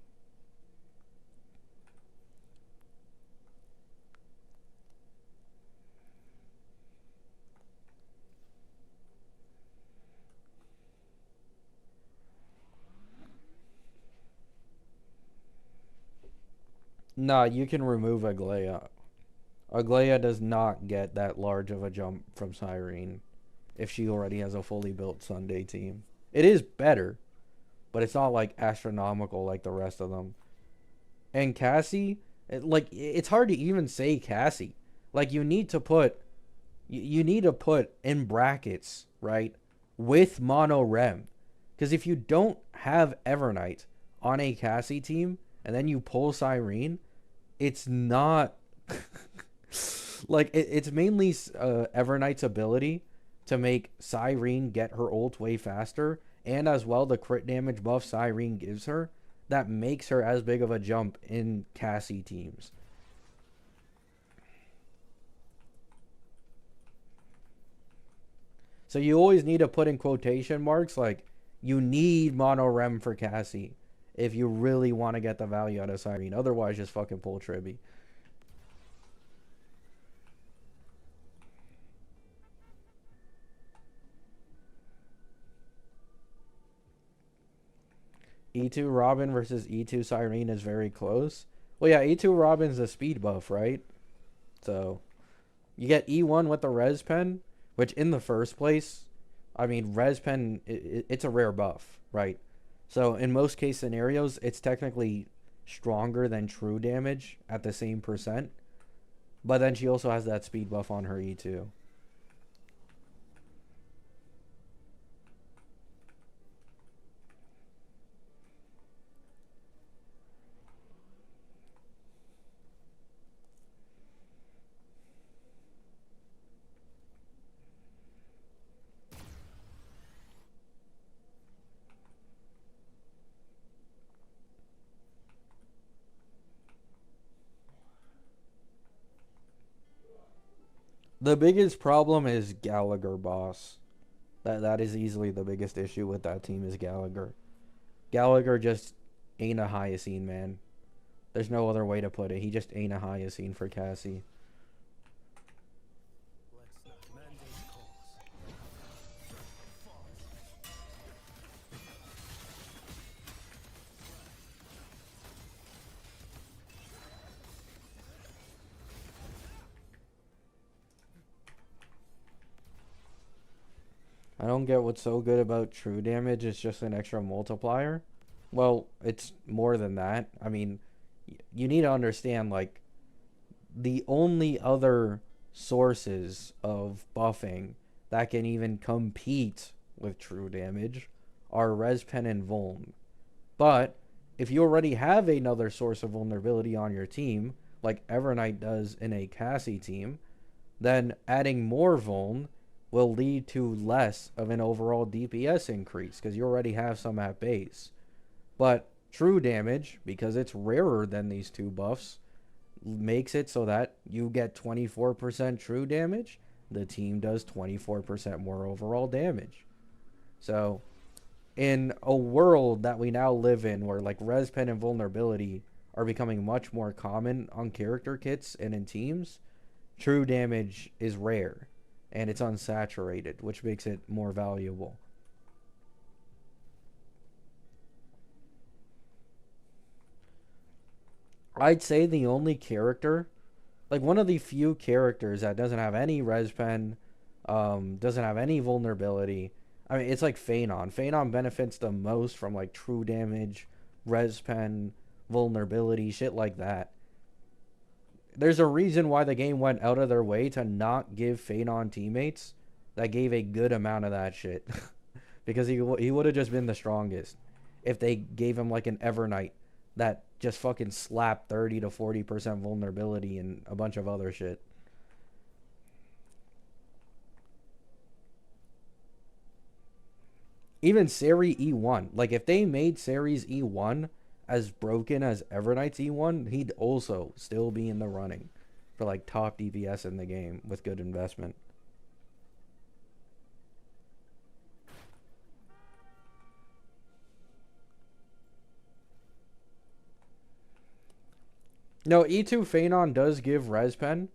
Nah, you can remove Aglaia. Aglaia does not get that large of a jump from Cyrene if she already has a fully built Sunday team. It is better, but it's not like astronomical like the rest of them. And Cassie, it's hard to even say Cassie. Like you need to put in brackets, right, with Mono Rem. Because if you don't have Evernight on a Cassie team and then you pull Cyrene, it's not it's mainly Evernight's ability to make Cyrene get her ult way faster, and as well the crit damage buff Cyrene gives her that makes her as big of a jump in Cassie teams. So you always need to put in quotation marks like you need mono rem for Cassie if you really want to get the value out of Cyrene. Otherwise, just fucking pull Tribby. E2 Robin versus E2 Cyrene is very close. Well, yeah, E2 Robin's a speed buff, right? So you get E1 with the Res Pen, which in the first place, I mean, Res Pen, it's a rare buff, right? So in most case scenarios, it's technically stronger than true damage at the same percent. But then she also has that speed buff on her E2. The biggest problem is Gallagher, boss. That is easily the biggest issue with that team is Gallagher. Gallagher just ain't a Hyacine, man. There's no other way to put it. He just ain't a Hyacine for Cassie. Let's not mandate cause. I don't get what's so good about true damage. It's just an extra multiplier. Well, it's more than that. I mean, you need to understand, like, the only other sources of buffing that can even compete with true damage are Respen and Vuln. But if you already have another source of vulnerability on your team, like Evernight does in a Cassie team, then adding more Vuln will lead to less of an overall DPS increase because you already have some at base. But true damage, because it's rarer than these two buffs, makes it so that you get 24% true damage. The team does 24% more overall damage. So, in a world that we now live in where like Respen and vulnerability are becoming much more common on character kits and in teams, true damage is rare and it's unsaturated, which makes it more valuable. I'd say the only character, like one of the few characters that doesn't have any res pen, doesn't have any vulnerability. I mean, it's like Phanon. Phanon benefits the most from like true damage, res pen, vulnerability, shit like that. There's a reason why the game went out of their way to not give Phanon teammates that gave a good amount of that shit. Because he would have just been the strongest if they gave him like an Evernight that just fucking slapped 30 to 40% vulnerability and a bunch of other shit. Even Seri E1, like if they made Seri's E1 as broken as Evernight's E1, he'd also still be in the running for like top DPS in the game with good investment. No, E2 Phanon does give Respen,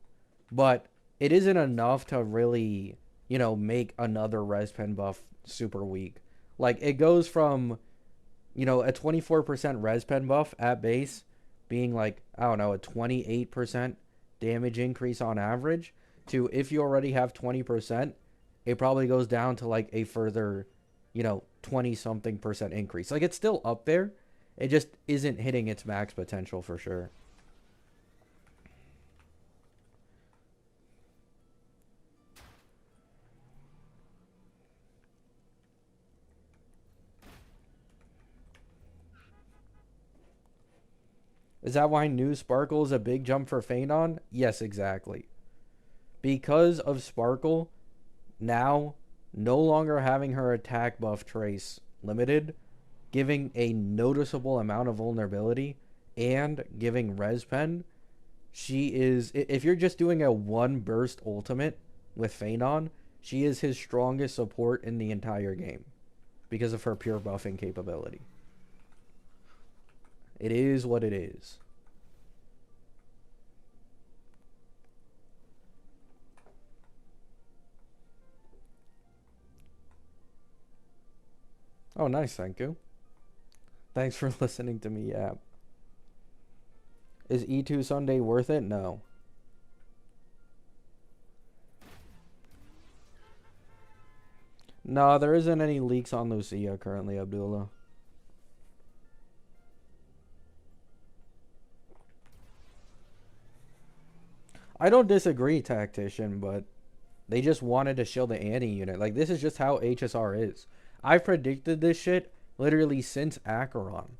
but it isn't enough to really, make another Respen buff super weak. Like, it goes from, a 24% Respen buff at base being like, I don't know, a 28% damage increase on average, to if you already have 20%, it probably goes down to like a further, 20 something percent increase. Like it's still up there. It just isn't hitting its max potential for sure. Is that why new Sparkle is a big jump for Phanon? Yes, exactly. Because of Sparkle, now no longer having her attack buff trace limited, giving a noticeable amount of vulnerability, and giving res pen, she is, if you're just doing a one burst ultimate with Phanon, she is his strongest support in the entire game because of her pure buffing capability. It is what it is. Oh, nice, thank you. Thanks for listening to me, yeah. Is E2 Sunday worth it? No. No, there isn't any leaks on Lucia currently, Abdullah. I don't disagree, Tactician, but they just wanted to shield the Annie unit. Like, this is just how HSR is. I've predicted this shit literally since Acheron,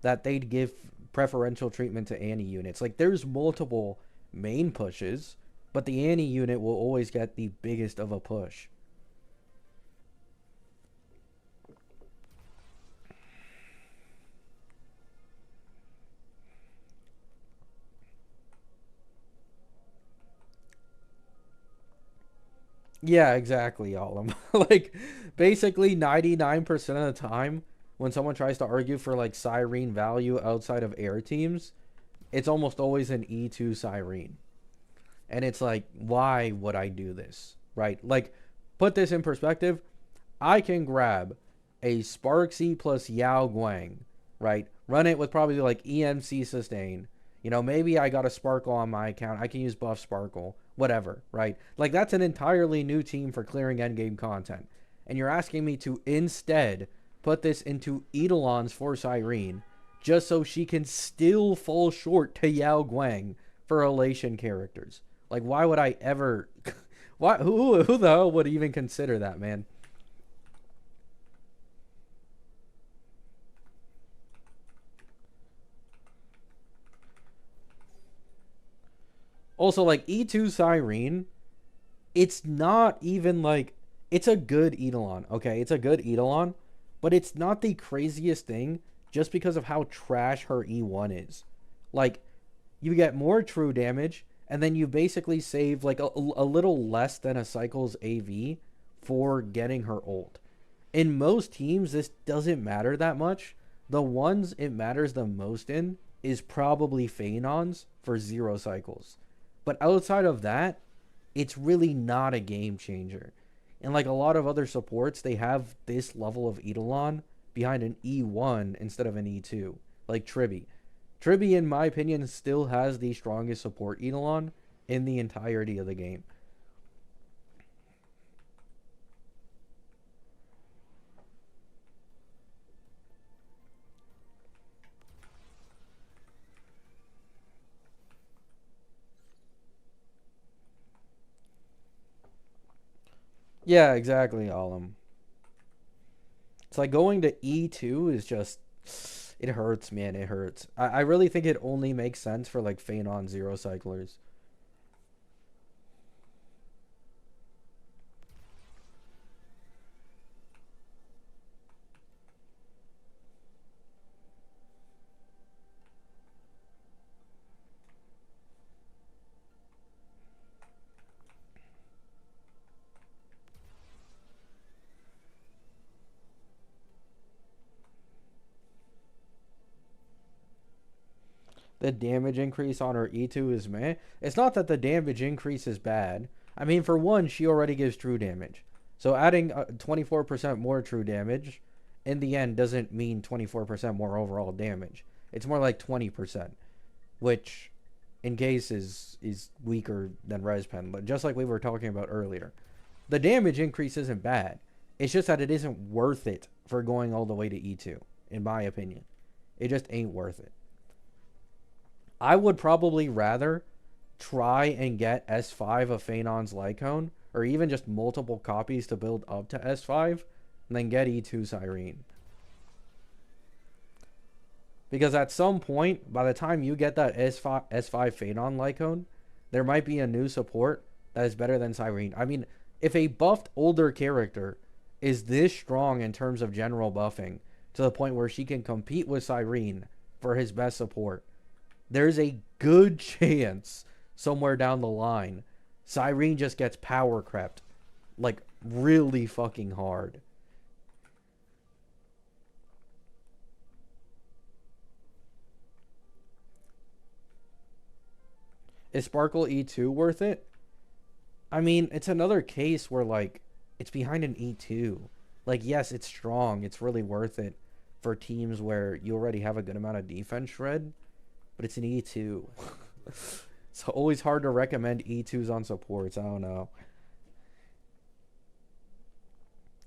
that they'd give preferential treatment to Annie units. Like, there's multiple main pushes, but the Annie unit will always get the biggest of a push. Yeah, exactly, Alum. Like, basically 99% of the time, when someone tries to argue for, like, Cyrene value outside of air teams, it's almost always an E2 Cyrene. And it's like, why would I do this? Right? Like, put this in perspective. I can grab a Sparksy plus Yao Guang, right? Run it with probably, like, EMC sustain. Maybe I got a Sparkle on my account. I can use buff Sparkle. Whatever, right? Like, that's an entirely new team for clearing endgame content. And you're asking me to instead put this into Eidolons for Cyrene just so she can still fall short to Yao Guang for elation characters. Like, why would I ever... why? Who the hell would even consider that, man? Also, like, E2 Cyrene, it's not even like... It's a good Eidolon, okay? It's a good Eidolon, but it's not the craziest thing just because of how trash her E1 is. Like, you get more true damage, and then you basically save, like, a little less than a cycle's AV for getting her ult. In most teams, this doesn't matter that much. The ones it matters the most in is probably Phanons for 0 cycles. But outside of that, it's really not a game changer. And like a lot of other supports, they have this level of Eidolon behind an E1 instead of an E2. Like Tribby. Tribby, in my opinion, still has the strongest support Eidolon in the entirety of the game. Yeah, exactly, Alum. It's like going to E2 is just... It hurts, man. It hurts. I really think it only makes sense for, like, Phanon 0 cyclers. The damage increase on her E2 is meh. It's not that the damage increase is bad. I mean, for one, she already gives true damage. So adding 24% more true damage in the end doesn't mean 24% more overall damage. It's more like 20%. which in case is weaker than Respen, but just like we were talking about earlier. The damage increase isn't bad. It's just that it isn't worth it for going all the way to E2, in my opinion. It just ain't worth it. I would probably rather try and get S5 of Phaenon's Lycone, or even just multiple copies to build up to S5, than get E2 Cyrene. Because at some point, by the time you get that S5 Phaenon Lycone, there might be a new support that is better than Cyrene. I mean, if a buffed older character is this strong in terms of general buffing, to the point where she can compete with Cyrene for his best support, there's a good chance somewhere down the line, Cyrene just gets power crept. Like, really fucking hard. Is Sparkle E2 worth it? I mean, it's another case where, like, it's behind an E2. Like, yes, it's strong. It's really worth it for teams where you already have a good amount of defense shred, but it's an E2. It's always hard to recommend E2s on supports. I don't know.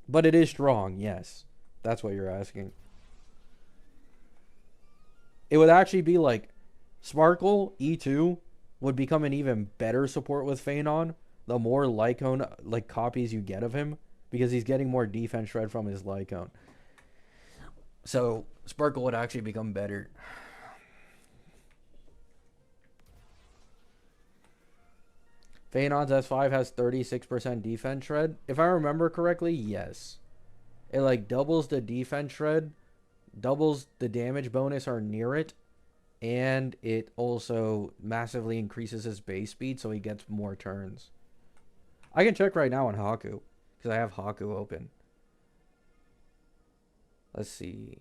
But it is strong, yes. That's what you're asking. It would actually be like Sparkle E2 would become an even better support with Phaenon the more Lycone like copies you get of him, because he's getting more defense shred from his Lycone. So Sparkle would actually become better. Phaenon's S5 has 36% defense shred. If I remember correctly, yes. It like doubles the defense shred, doubles the damage bonus or near it, and it also massively increases his base speed so he gets more turns. I can check right now on Haku, because I have Haku open. Let's see.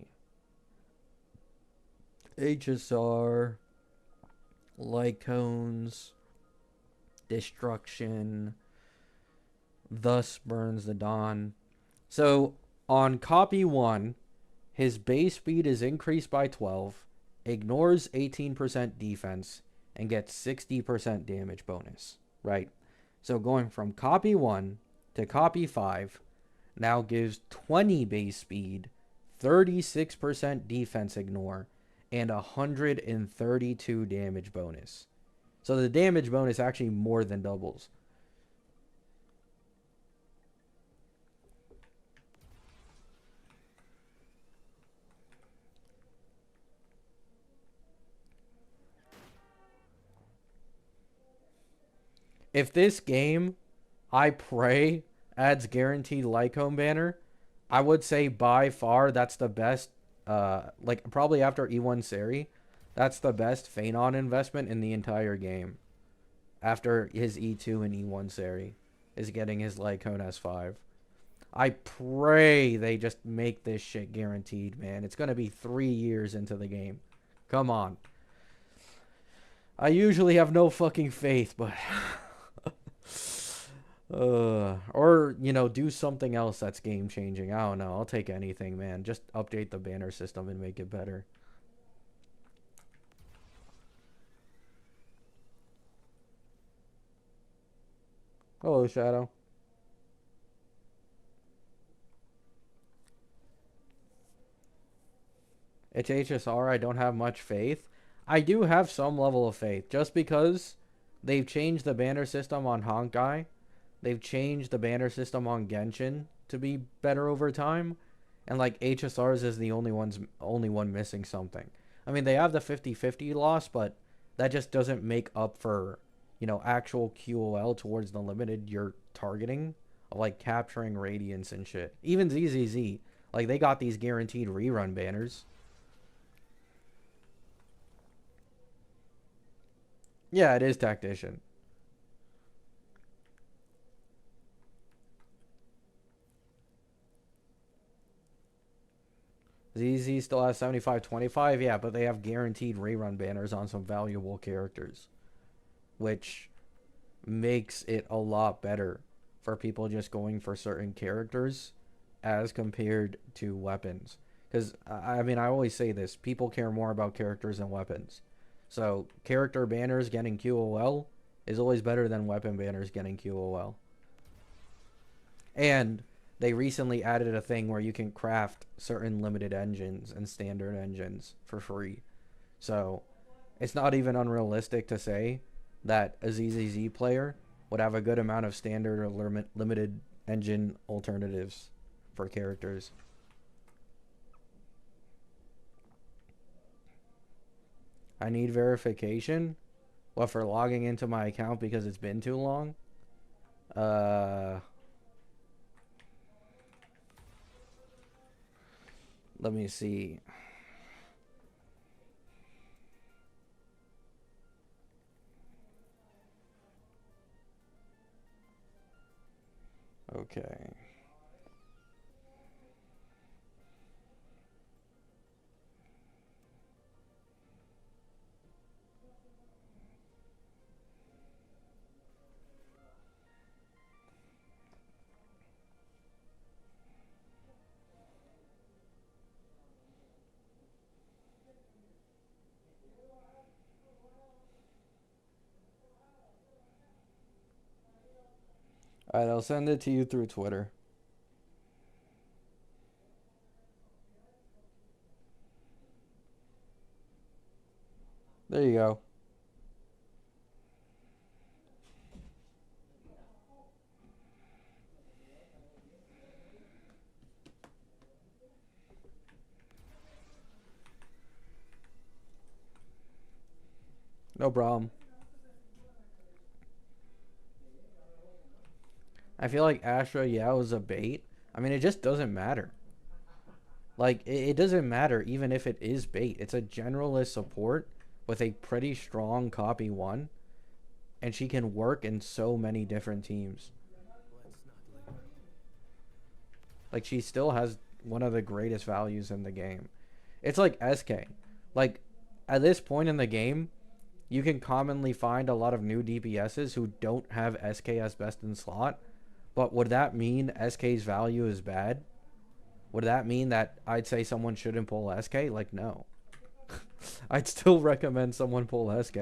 HSR, Lycones, Destruction, thus burns the dawn. So on copy 1, his base speed is increased by 12, ignores 18% defense, and gets 60% damage bonus, right? So going from copy 1 to copy 5 now gives 20 base speed, 36% defense ignore, and 132 damage bonus. So the damage bonus actually more than doubles. If this game, I pray, adds guaranteed Lycone banner, I would say by far that's the best, like probably after E1 Seri, that's the best Phaenon investment in the entire game. After his E2 and E1 Seri is getting his Lycone S5. I pray they just make this shit guaranteed, man. It's going to be 3 years into the game. Come on. I usually have no fucking faith, but... or, you know, do something else that's game changing. I don't know. I'll take anything, man. Just update the banner system and make it better. Hello, Shadow. It's HSR. I don't have much faith. I do have some level of faith, just because they've changed the banner system on Honkai. They've changed the banner system on Genshin to be better over time. And like HSRs is the only one missing something. I mean, they have the 50-50 loss, but that just doesn't make up for, you know, actual QOL towards the limited you're targeting, like capturing Radiance and shit. Even ZZZ, like they got these guaranteed rerun banners. Yeah, it is Tactician. ZZ still has 75-25, yeah, but they have guaranteed rerun banners on some valuable characters, which makes it a lot better for people just going for certain characters as compared to weapons. Because, I mean, I always say this, people care more about characters than weapons. So character banners getting QOL is always better than weapon banners getting QOL. And they recently added a thing where you can craft certain limited engines and standard engines for free. So it's not even unrealistic to say that a ZZZ player would have a good amount of standard or limited engine alternatives for characters. I need verification. Well, for logging into my account because it's been too long. Let me see. Okay. Alright, I'll send it to you through Twitter. There you go. No problem. I feel like Astra, yeah, was a bait. I mean, it just doesn't matter. Like, it doesn't matter even if it is bait. It's a generalist support with a pretty strong copy 1. And she can work in so many different teams. Let's not linger. Like, she still has one of the greatest values in the game. It's like SK. Like, at this point in the game, you can commonly find a lot of new DPSs who don't have SK as best in slot. But would that mean SK's value is bad? Would that mean that I'd say someone shouldn't pull SK? Like, no. I'd still recommend someone pull SK.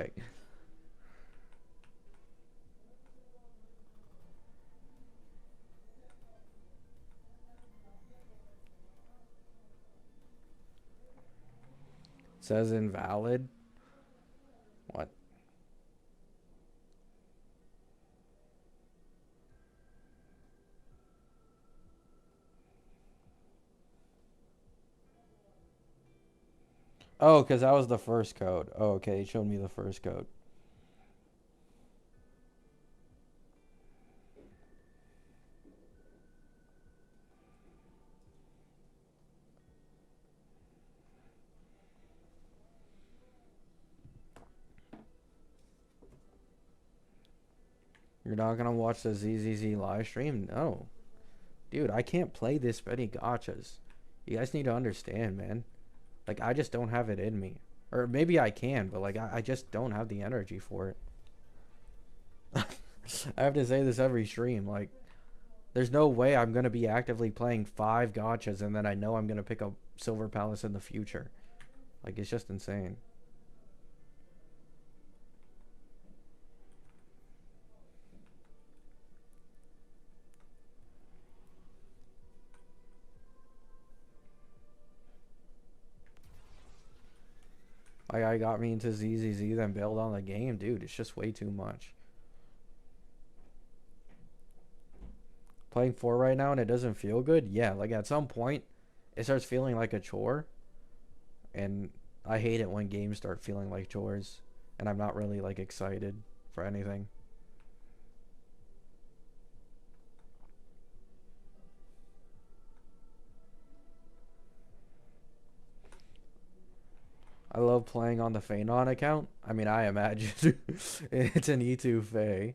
Says invalid. What? Oh, because that was the first code. Oh, okay. It showed me the first code. You're not going to watch the ZZZ live stream? No. Dude, I can't play this many gachas. You guys need to understand, man. Like, I just don't have it in me. Or maybe I can, but, like, I just don't have the energy for it. I have to say this every stream. Like, there's no way I'm going to be actively playing 5 gachas and then I know I'm going to pick up Silver Palace in the future. Like, it's just insane. Like, I got me into ZZZ, then bailed on the game. Dude, it's just way too much. Playing 4 right now and it doesn't feel good? Yeah, like at some point, it starts feeling like a chore. And I hate it when games start feeling like chores. And I'm not really, like, excited for anything. I love playing on the Phanon account. I mean, I imagine it's an E2 Fae.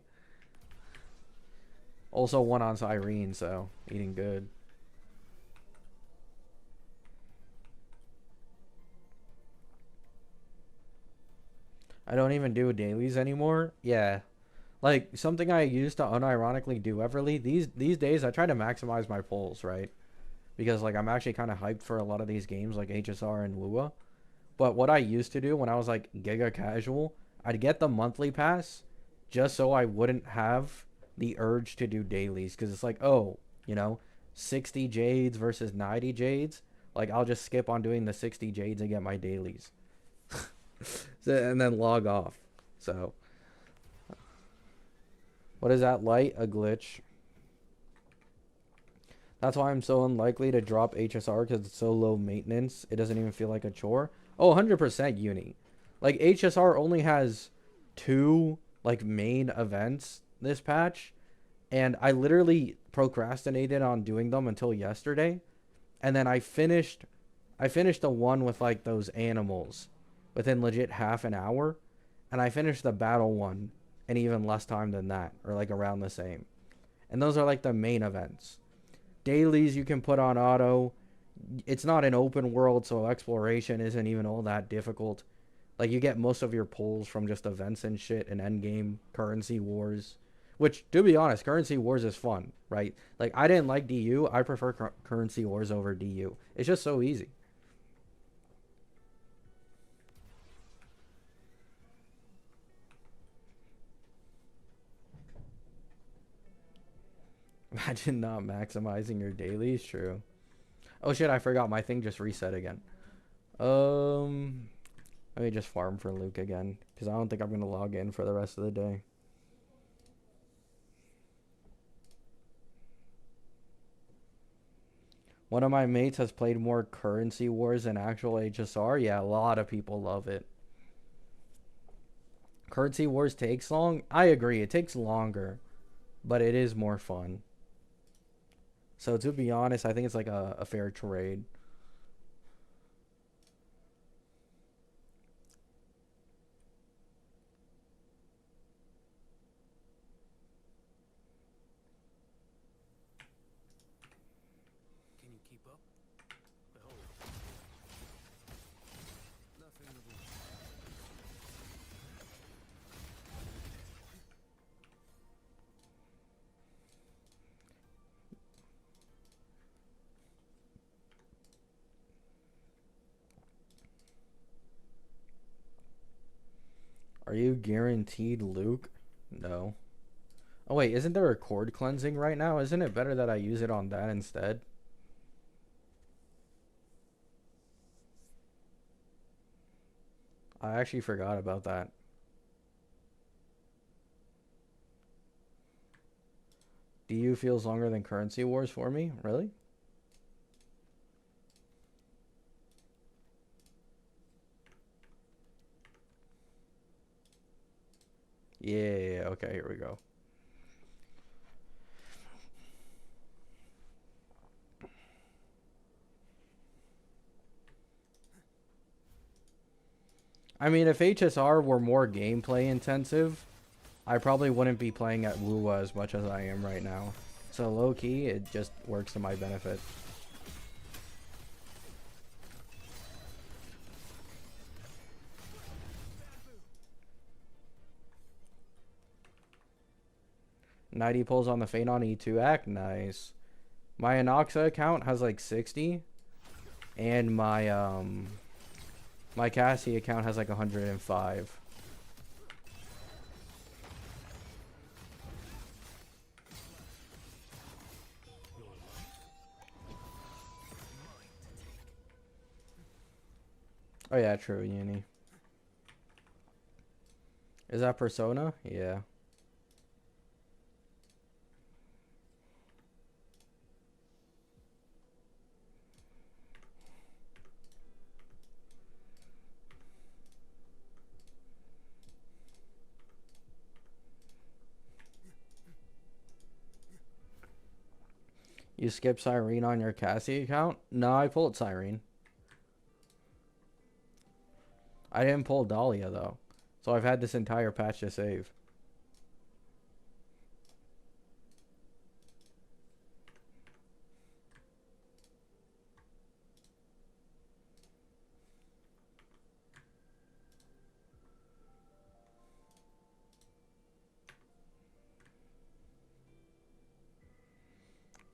Also one on Cyrene, so eating good. I don't even do dailies anymore. Yeah. Like, something I used to unironically do Everly. These days, I try to maximize my pulls, right? Because, like, I'm actually kind of hyped for a lot of these games, like HSR and Lua. But what I used to do when I was like giga casual, I'd get the monthly pass just so I wouldn't have the urge to do dailies because it's like, oh, you know, 60 jades versus 90 jades. Like I'll just skip on doing the 60 jades and get my dailies. And then log off. So, what is that light? A glitch. That's why I'm so unlikely to drop HSR because it's so low maintenance. It doesn't even feel like a chore. Oh, 100% uni. Like HSR only has 2 like main events this patch, and I literally procrastinated on doing them until yesterday, and then I finished the one with like those animals within legit half an hour, and I finished the battle one in even less time than that, or like around the same. And those are like the main events. Dailies you can put on auto. It's not an open world, so exploration isn't even all that difficult. Like you get most of your pulls from just events and shit and endgame currency wars. Which, to be honest, currency wars is fun, right? Like I didn't like DU. I prefer currency wars over DU. It's just so easy. Imagine not maximizing your dailies. True. Oh shit! I forgot my thing just reset again. Um, Let me just farm for Luke again because I don't think I'm gonna log in for the rest of the day. One of my mates has played more currency wars than actual HSR. Yeah, a lot of people love it. Currency wars takes long. I agree, it takes longer, but it is more fun. So to be honest, I think it's like a fair trade. Can you keep up? I hope. Nothing to lose. Are you guaranteed Luke? No. Oh wait, isn't there a cord cleansing right now? Isn't it better that I use it on that instead? I actually forgot about that. DU feels longer than currency wars for me? Really? Yeah, okay, here we go. I mean, if HSR were more gameplay intensive, I probably wouldn't be playing at Wuwa as much as I am right now. So low key, it just works to my benefit. 90 pulls on the Phanon E2 act, nice. My Anoxa account has like 60, and my Cassie account has like 105. Oh yeah, true, Uni. Is that Persona? Yeah. You skip Cyrene on your Cassie account? No, I pulled Cyrene. I didn't pull Dahlia though. So I've had this entire patch to save.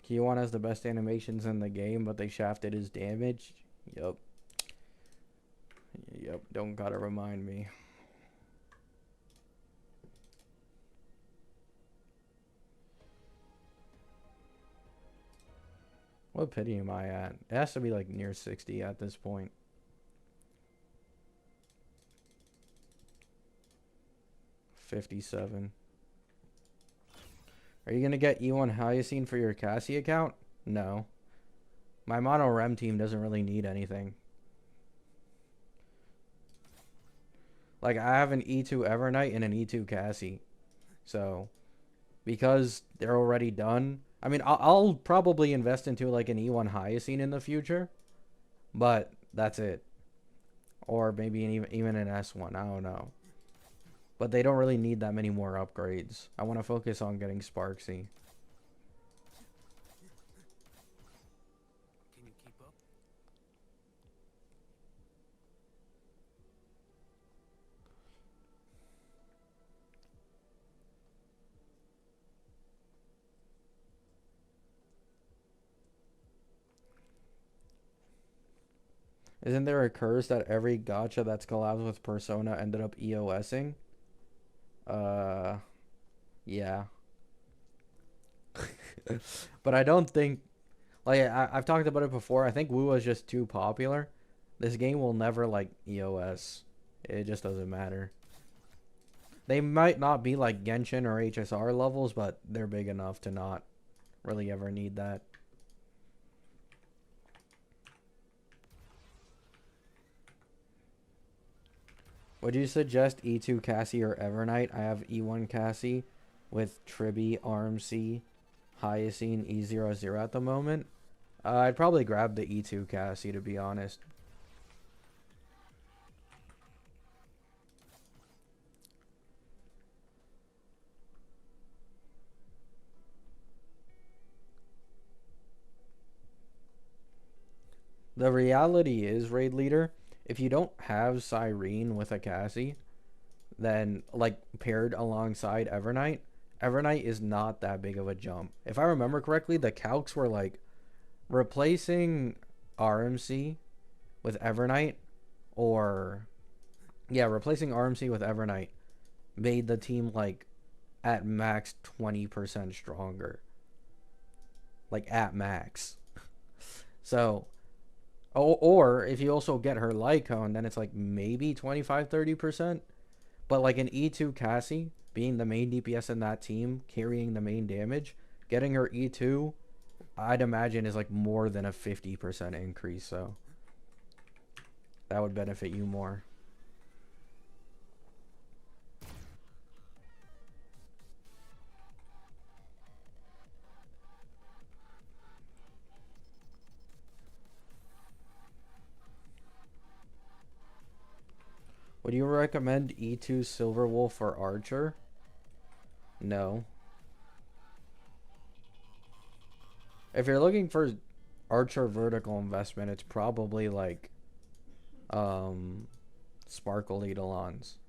Kiwan has the best animations in the game, but they shafted his damage. Yup. Yep, don't gotta remind me. What pity am I at? It has to be like near 60 at this point. 57. Are you gonna get E1 Hyacine for your Cassie account? No. My mono rem team doesn't really need anything. Like, I have an E2 Evernight and an E2 Cassie. So, because they're already done, I mean, I'll probably invest into like an E1 Hyacine in the future, but that's it. Or maybe even an S1, I don't know. But they don't really need that many more upgrades. I want to focus on getting Sparksy. Can you keep up? Isn't there a curse that every gacha that's collabs with Persona ended up EOSing? Yeah. But I don't think, like, I've talked about it before. I think WoW is just too popular. This game will never, like, EOS. It just doesn't matter. They might not be like Genshin or HSR levels, but they're big enough to not really ever need that. Would you suggest E2 Cassie or Evernight? I have E1 Cassie with Tribi, RMC, Hyacine, E00 at the moment. I'd probably grab the E2 Cassie, to be honest. The reality is, Raid Leader, if you don't have Cyrene with a Cassie, then, like, paired alongside Evernight, Evernight is not that big of a jump. If I remember correctly, the calcs were like replacing RMC with Evernight, or yeah, replacing RMC with Evernight made the team like at max 20% stronger. Like at max. So, or if you also get her Lycone, then it's like maybe 25-30%. But like an E2 Cassie being the main DPS in that team, carrying the main damage, getting her E2, I'd imagine is like more than a 50% increase. So that would benefit you more. Would you recommend E2 Silverwolf for Archer? No. If you're looking for Archer vertical investment, it's probably like Sparkle Eidolons.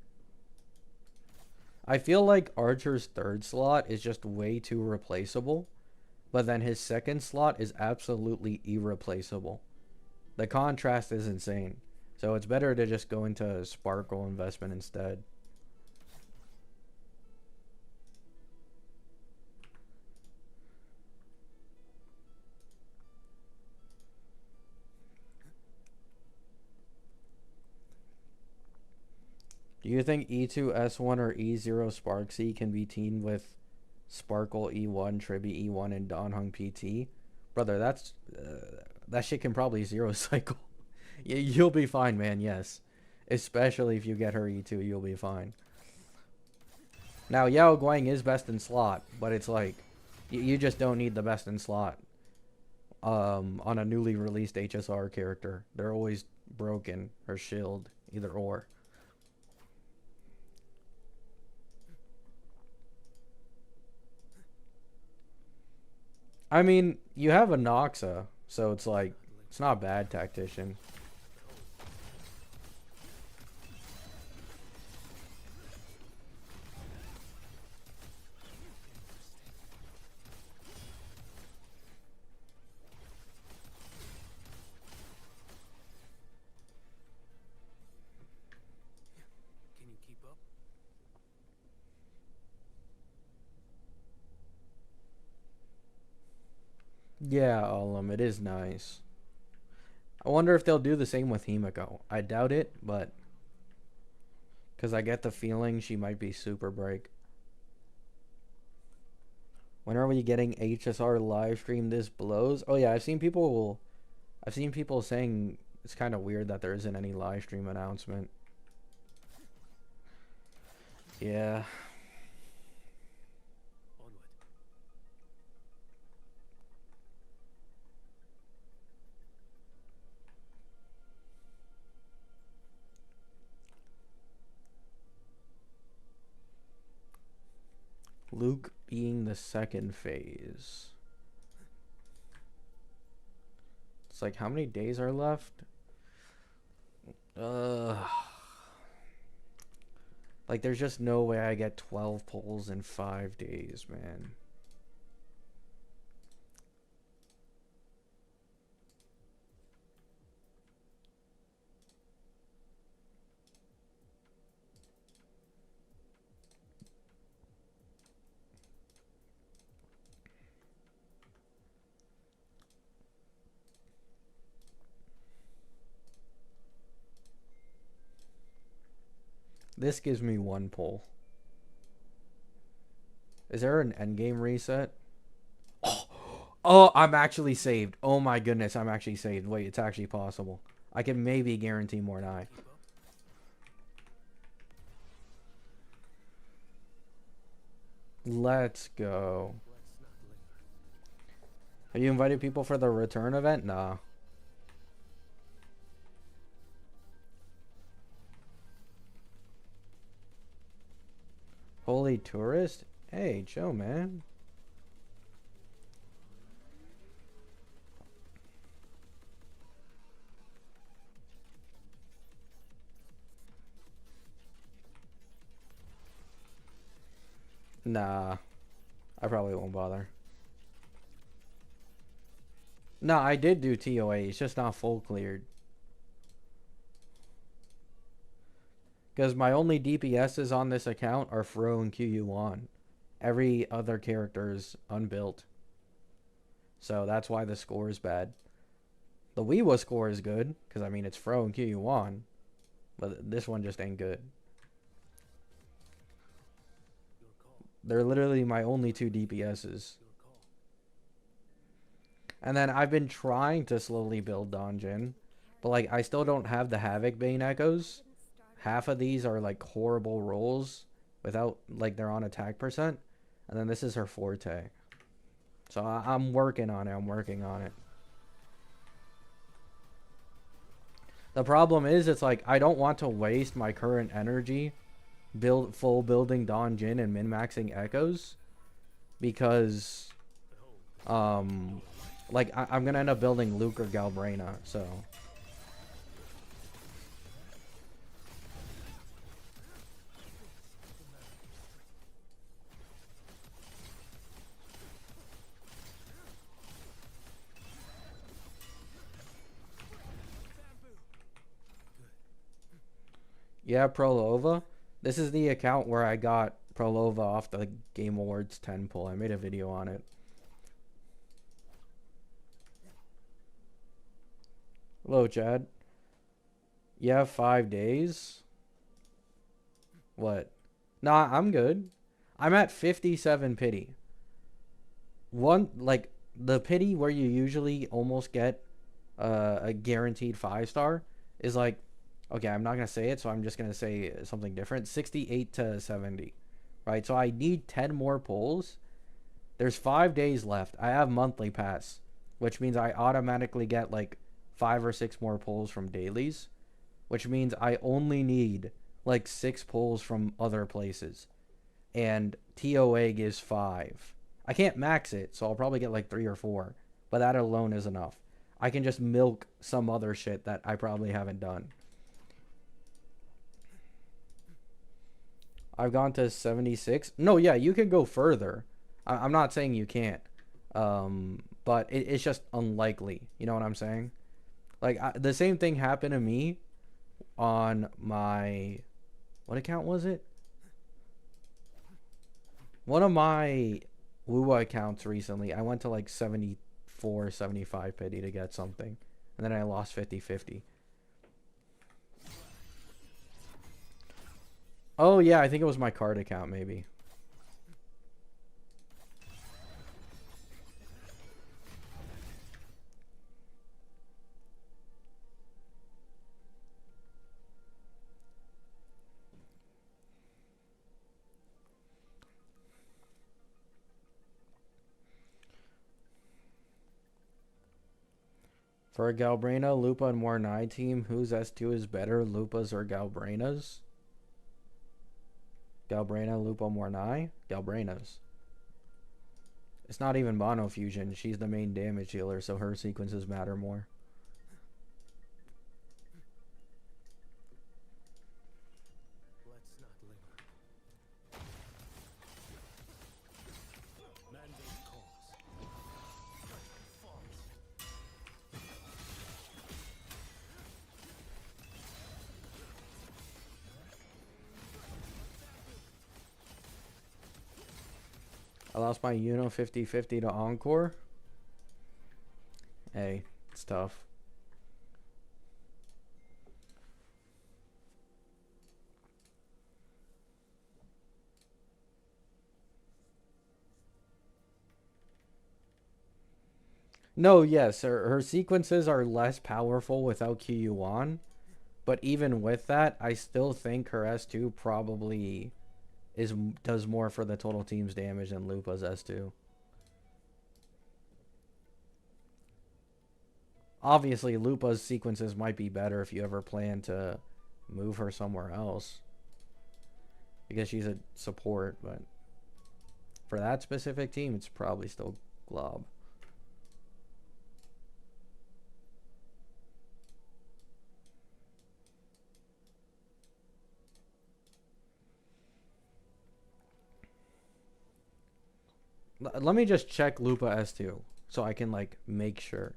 I feel like Archer's third slot is just way too replaceable, but then his second slot is absolutely irreplaceable. The contrast is insane. So it's better to just go into Sparkle investment instead. Do you think E2 S1 or E0 Sparksy can be teamed with Sparkle E1, Tribi E1, and Donhung PT? Brother, that shit can probably zero cycle. You'll be fine, man. Yes, especially if you get her E2, you'll be fine. Now, Yao Guang is best in slot, but it's like you just don't need the best in slot. On a newly released HSR character, they're always broken or shield, either or. I mean, you have a Noxa, so it's like it's not bad tactician. Yeah, it is nice. I wonder if they'll do the same with Himiko. I doubt it, but because I get the feeling she might be super break. When are we getting HSR live stream? This blows. Oh yeah, I've seen people saying it's kind of weird that there isn't any live stream announcement. Yeah. Onward. Luke being the second phase. It's like, how many days are left? Like, there's just no way I get 12 pulls in 5 days, man. This gives me 1 pull. Is there an endgame reset? Oh, I'm actually saved. Oh my goodness, I'm actually saved. Wait, it's actually possible. I can maybe guarantee more than I. Keep up. Let's go. Let's not linger. Have you invited people for the return event? Nah. Holy tourist? Hey, chill, man. Nah. I probably won't bother. No, I did do TOA. It's just not full cleared. Because my only DPSs on this account are Fro and QU1. Every other character is unbuilt. So that's why the score is bad. The Weewa score is good, because I mean it's Fro and QU1. But this one just ain't good. Your call. They're literally my only 2 DPSs. Your call. And then I've been trying to slowly build Donjin. But like I still don't have the Havoc Bane Echoes. Half of these are like horrible rolls without like they're on attack percent. And then this is her forte. So I'm working on it. I'm working on it. The problem is it's like I don't want to waste my current energy building Donjin and min-maxing Echoes. Because like I'm gonna end up building Luke or Galbrena, so yeah, Prolova. This is the account where I got Prolova off the Game Awards 10 pull. I made a video on it. Hello, Chad. You have 5 days? What? Nah, I'm good. I'm at 57 pity. One, like, the pity where you usually almost get a guaranteed 5-star is like, okay, I'm not going to say it, so I'm just going to say something different. 68 to 70, right? So I need 10 more pulls. There's 5 days left. I have monthly pass, which means I automatically get like 5 or 6 more pulls from dailies, which means I only need like 6 pulls from other places. And TOA gives 5. I can't max it, so I'll probably get like 3 or 4, but that alone is enough. I can just milk some other shit that I probably haven't done. I've gone to 76. No, yeah, you can go further. I'm not saying you can't. But it's just unlikely. You know what I'm saying? Like, the same thing happened to me on my... What account was it? One of my WUA accounts recently. I went to like 75 475 pity to get something. And then I lost 50-50. Oh yeah, I think it was my card account maybe. For a Galbrena, Lupa, and Mornai team, whose S2 is better, Lupa's or Galbrena's? Galbrena, Lupa, Mornai? Galbrena's. It's not even Mono Fusion. She's the main damage dealer, so her sequences matter more. Let's not linger. Mandate calls. False. I lost my Uno 50-50 to Encore. Hey, it's tough. No, yes, her sequences are less powerful without QU on. But even with that, I still think her S2 probably does more for the total team's damage than Lupa's S2. Obviously, Lupa's sequences might be better if you ever plan to move her somewhere else, because she's a support, but for that specific team, it's probably still Glob. Let me just check Lupa S2 so I can like make sure.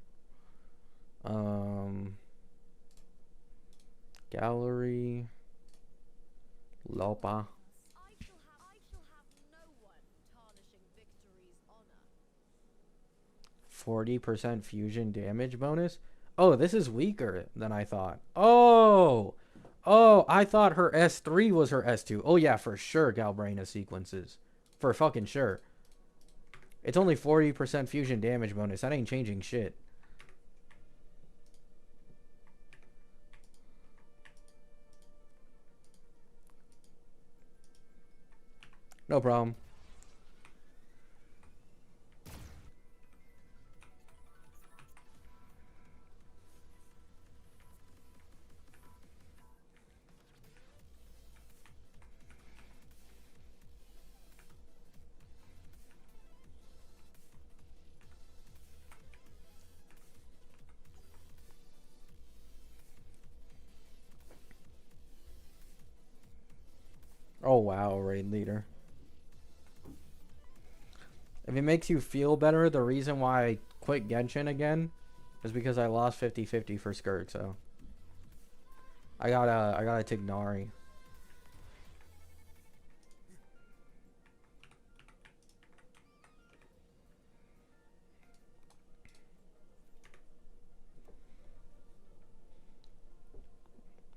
Gallery Lopa. I shall have no one tarnishing victory's honor. 40% fusion damage bonus. Oh, this is weaker than I thought. Oh, I thought her S3 was her S2. Oh yeah, for sure, Galbrena sequences, for fucking sure. It's only 40% fusion damage bonus. That ain't changing shit. No problem. Oh wow, raid leader. If it makes you feel better, the reason why I quit Genshin again is because I lost 50-50 for Skirk, so I gotta Tignari.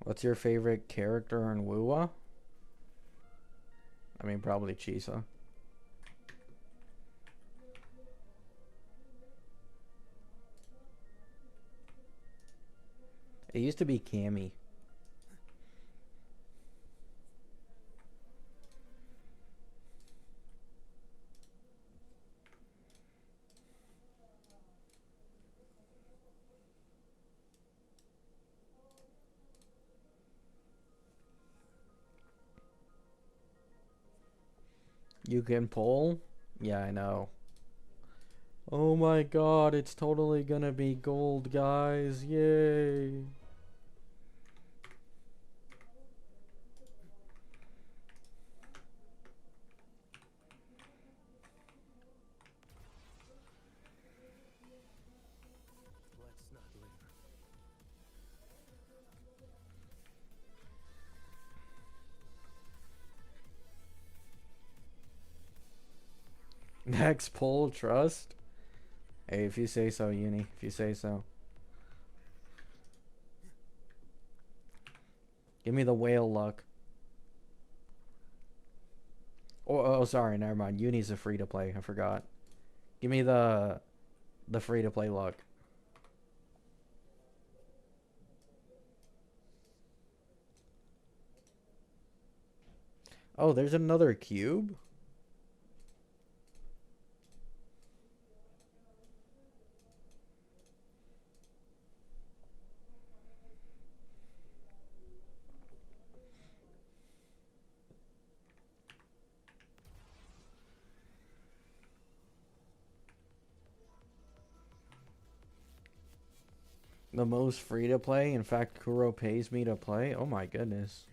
What's your favorite character in Wuwa? I mean, probably Chisa. It used to be Cammy. You can pull? Yeah, I know. Oh my god, it's totally gonna be gold, guys. Yay. Let's not linger. Next pull, trust. Hey, if you say so, Uni. If you say so. Give me the whale luck. Oh, sorry, never mind. Uni's a free to play. I forgot. Give me the free to play luck. Oh, there's another cube? The most free to play? In fact, Kuro pays me to play? Oh my goodness.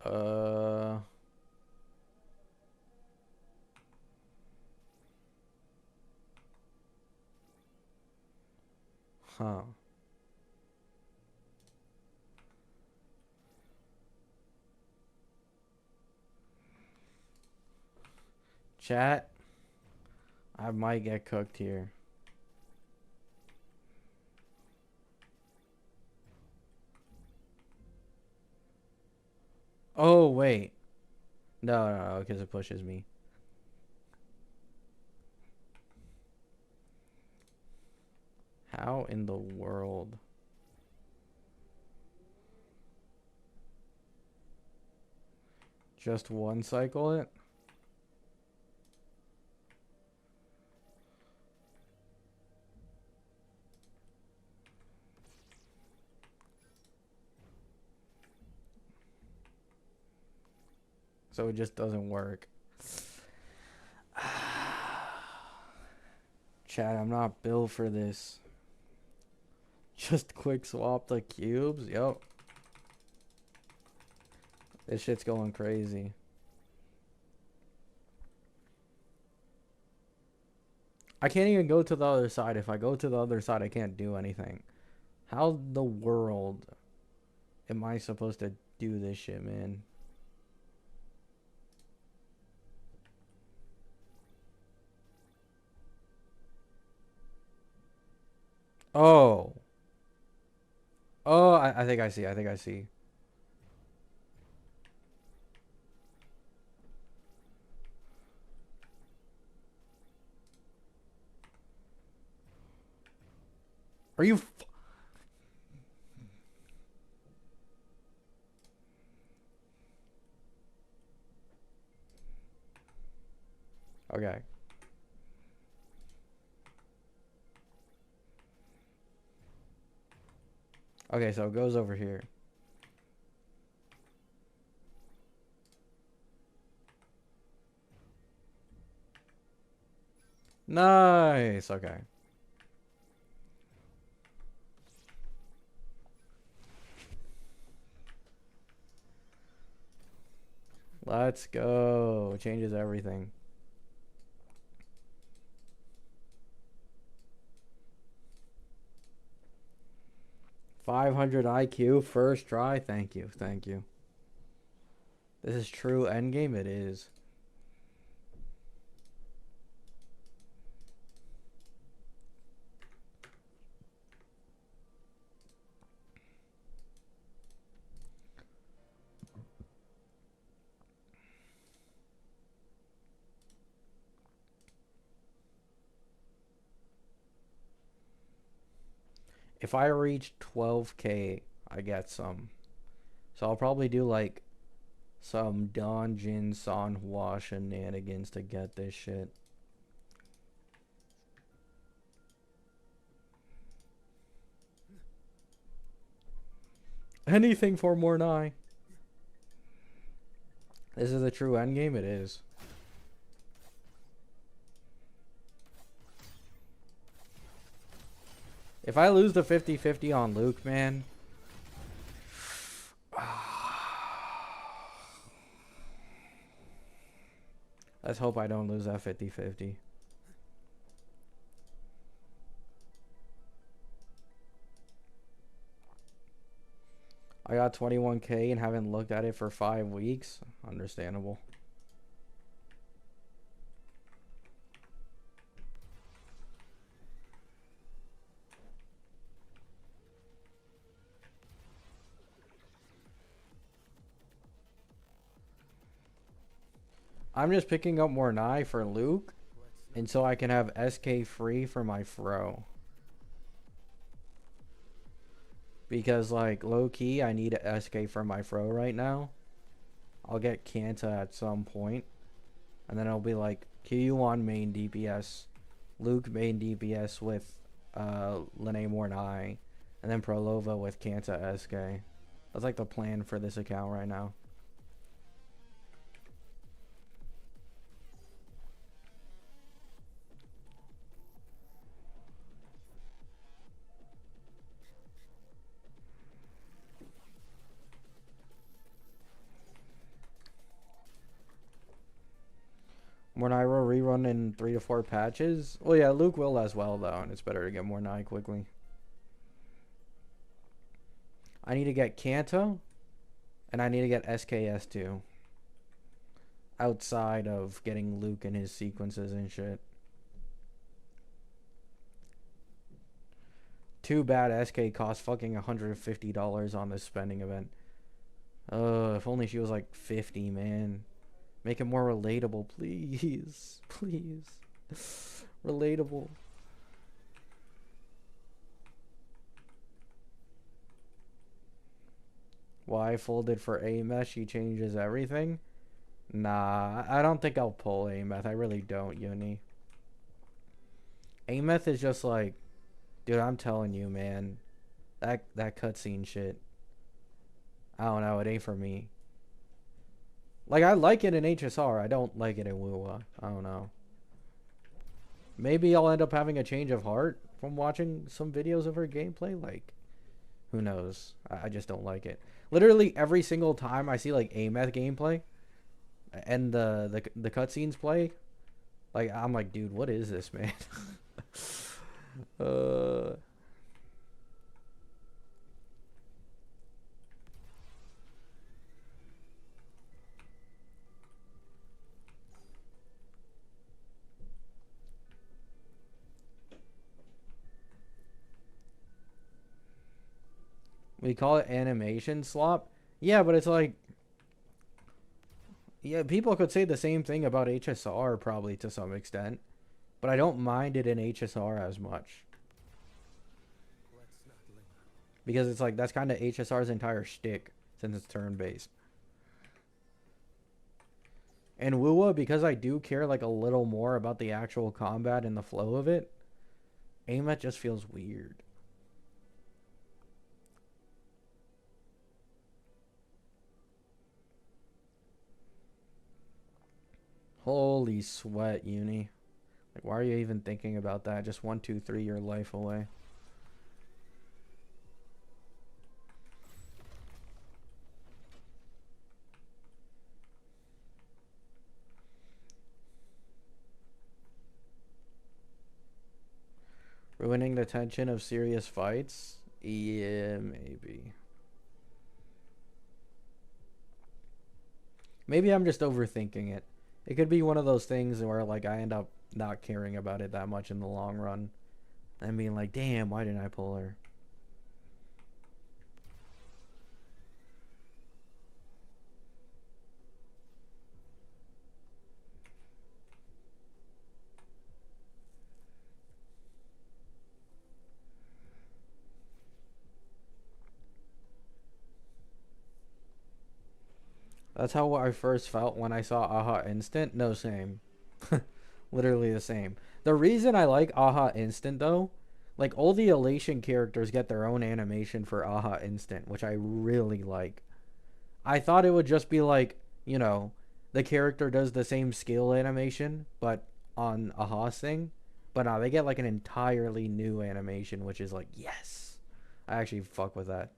Uh... Huh. Chat, I might get cooked here. Oh, wait. No, because it pushes me. How in the world? Just one cycle it? So it just doesn't work. Chat, I'm not built for this. Just quick swap the cubes? Yup. This shit's going crazy. I can't even go to the other side. If I go to the other side, I can't do anything. How the world am I supposed to do this shit, man? Oh. Oh, I think I see. I think I see. Are you... Okay. Okay, so it goes over here. Nice. Okay. Let's go. Changes everything. $500 IQ first try. Thank you. Thank you. This is true endgame. It is. If I reach 12K, I get some. So I'll probably do like some Donjin Sanhua shenanigans to get this shit. Anything for Mornai. This is a true endgame? It is. If I lose the 50-50 on Luke, man, Let's hope I don't lose that 50-50. I got 21K and haven't looked at it for 5 weeks. Understandable. I'm just picking up more Nye for Luke, and so I can have SK free for my Fro. Because, like, low-key, I need a SK for my Fro right now. I'll get Kanta at some point. And then it'll be like, QU1 main DPS, Luke main DPS with Lene Mornai, and then Prolova with Kanta SK. That's like the plan for this account right now. Mornairo rerun in 3 to 4 patches. Well, yeah, Luke will as well, though, and it's better to get Mornai quickly. I need to get Kanto, and I need to get SKS too. Outside of getting Luke and his sequences and shit. Too bad SK cost fucking $150 on this spending event. If only she was like 50, man. Make it more relatable, please. Please. Relatable. Why folded for Ameth? She changes everything? Nah, I don't think I'll pull Ameth. I really don't, Uni. Ameth is just like, dude, I'm telling you, man. That cutscene shit. I don't know, it ain't for me. Like, I like it in HSR. I don't like it in WUWA. I don't know. Maybe I'll end up having a change of heart from watching some videos of her gameplay. Like, who knows? I just don't like it. Literally every single time I see, like, Ameth gameplay and the cutscenes play, like, I'm like, dude, what is this, man? We call it animation slop. Yeah, but it's like, yeah, people could say the same thing about HSR probably to some extent, but I don't mind it in HSR as much. Let's not linger. Because it's like, that's kind of HSR's entire shtick since it's turn-based. And WUWA, because I do care like a little more about the actual combat and the flow of it, Ameth just feels weird. Holy sweat, Uni. Like, why are you even thinking about that? Just 1, 2, 3 your life away. Ruining the tension of serious fights? Yeah, maybe. Maybe I'm just overthinking it. It could be one of those things where, like, I end up not caring about it that much in the long run. And being like, damn, why didn't I pull her? That's how I first felt when I saw Aha Instant. No, same. Literally the same. The reason I like Aha Instant, though, like, all the Elation characters get their own animation for Aha Instant, which I really like. I thought it would just be like, you know, the character does the same skill animation, but on Aha's thing. But no, they get like an entirely new animation, which is like, yes. I actually fuck with that.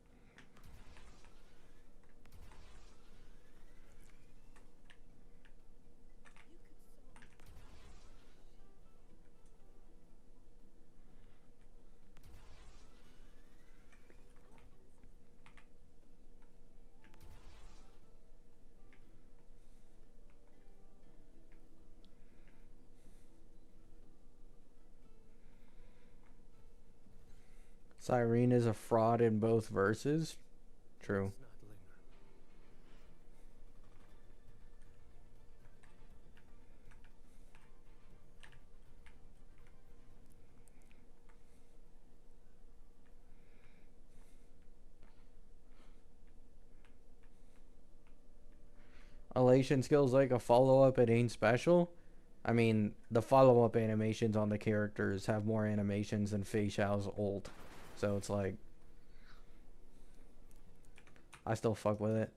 Cyrene is a fraud in both verses. True. Let's not linger. Elation skills like a follow up, it ain't special. I mean, the follow up animations on the characters have more animations than Fei Xiao's ult. So it's like, I still fuck with it.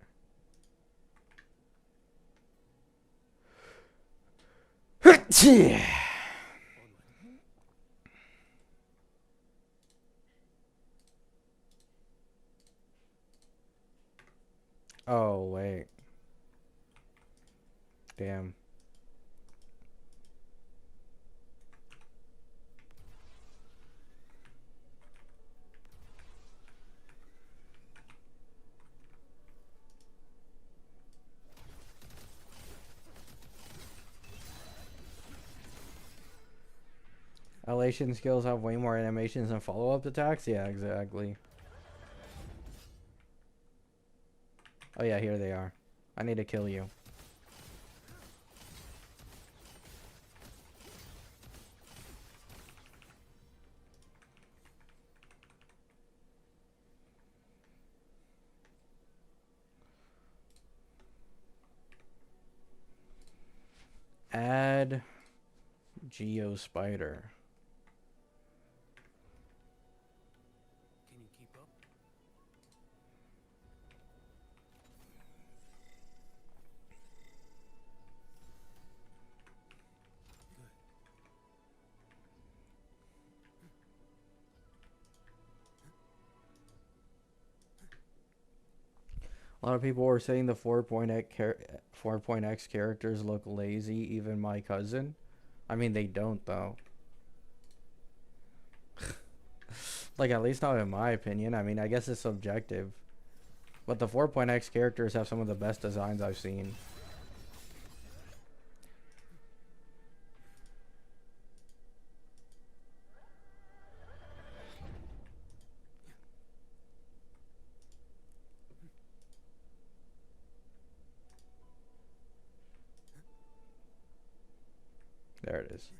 Onward. Oh, wait. Damn. Elation skills have way more animations than follow up attacks? Yeah, exactly. Oh yeah, here they are. I need to kill you. Add Geospider. Can you keep up? Good. A lot of people were saying the 4.x characters look lazy, even my cousin. I mean, they don't, though. Like, at least not in my opinion. I mean, I guess it's subjective. But the 4.x characters have some of the best designs I've seen. There it is.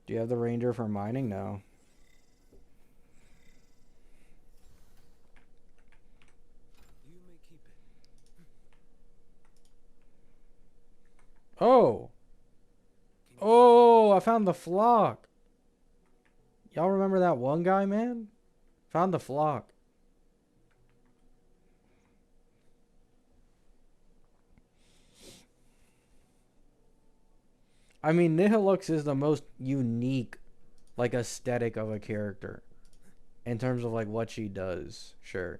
Do you have the ranger for mining? No. You may keep it. Oh! Can you Oh, I found the flock. Y'all remember that one guy, man? Found the flock. I mean, Nihilux is the most unique, like, aesthetic of a character. In terms of, like, what she does. Sure.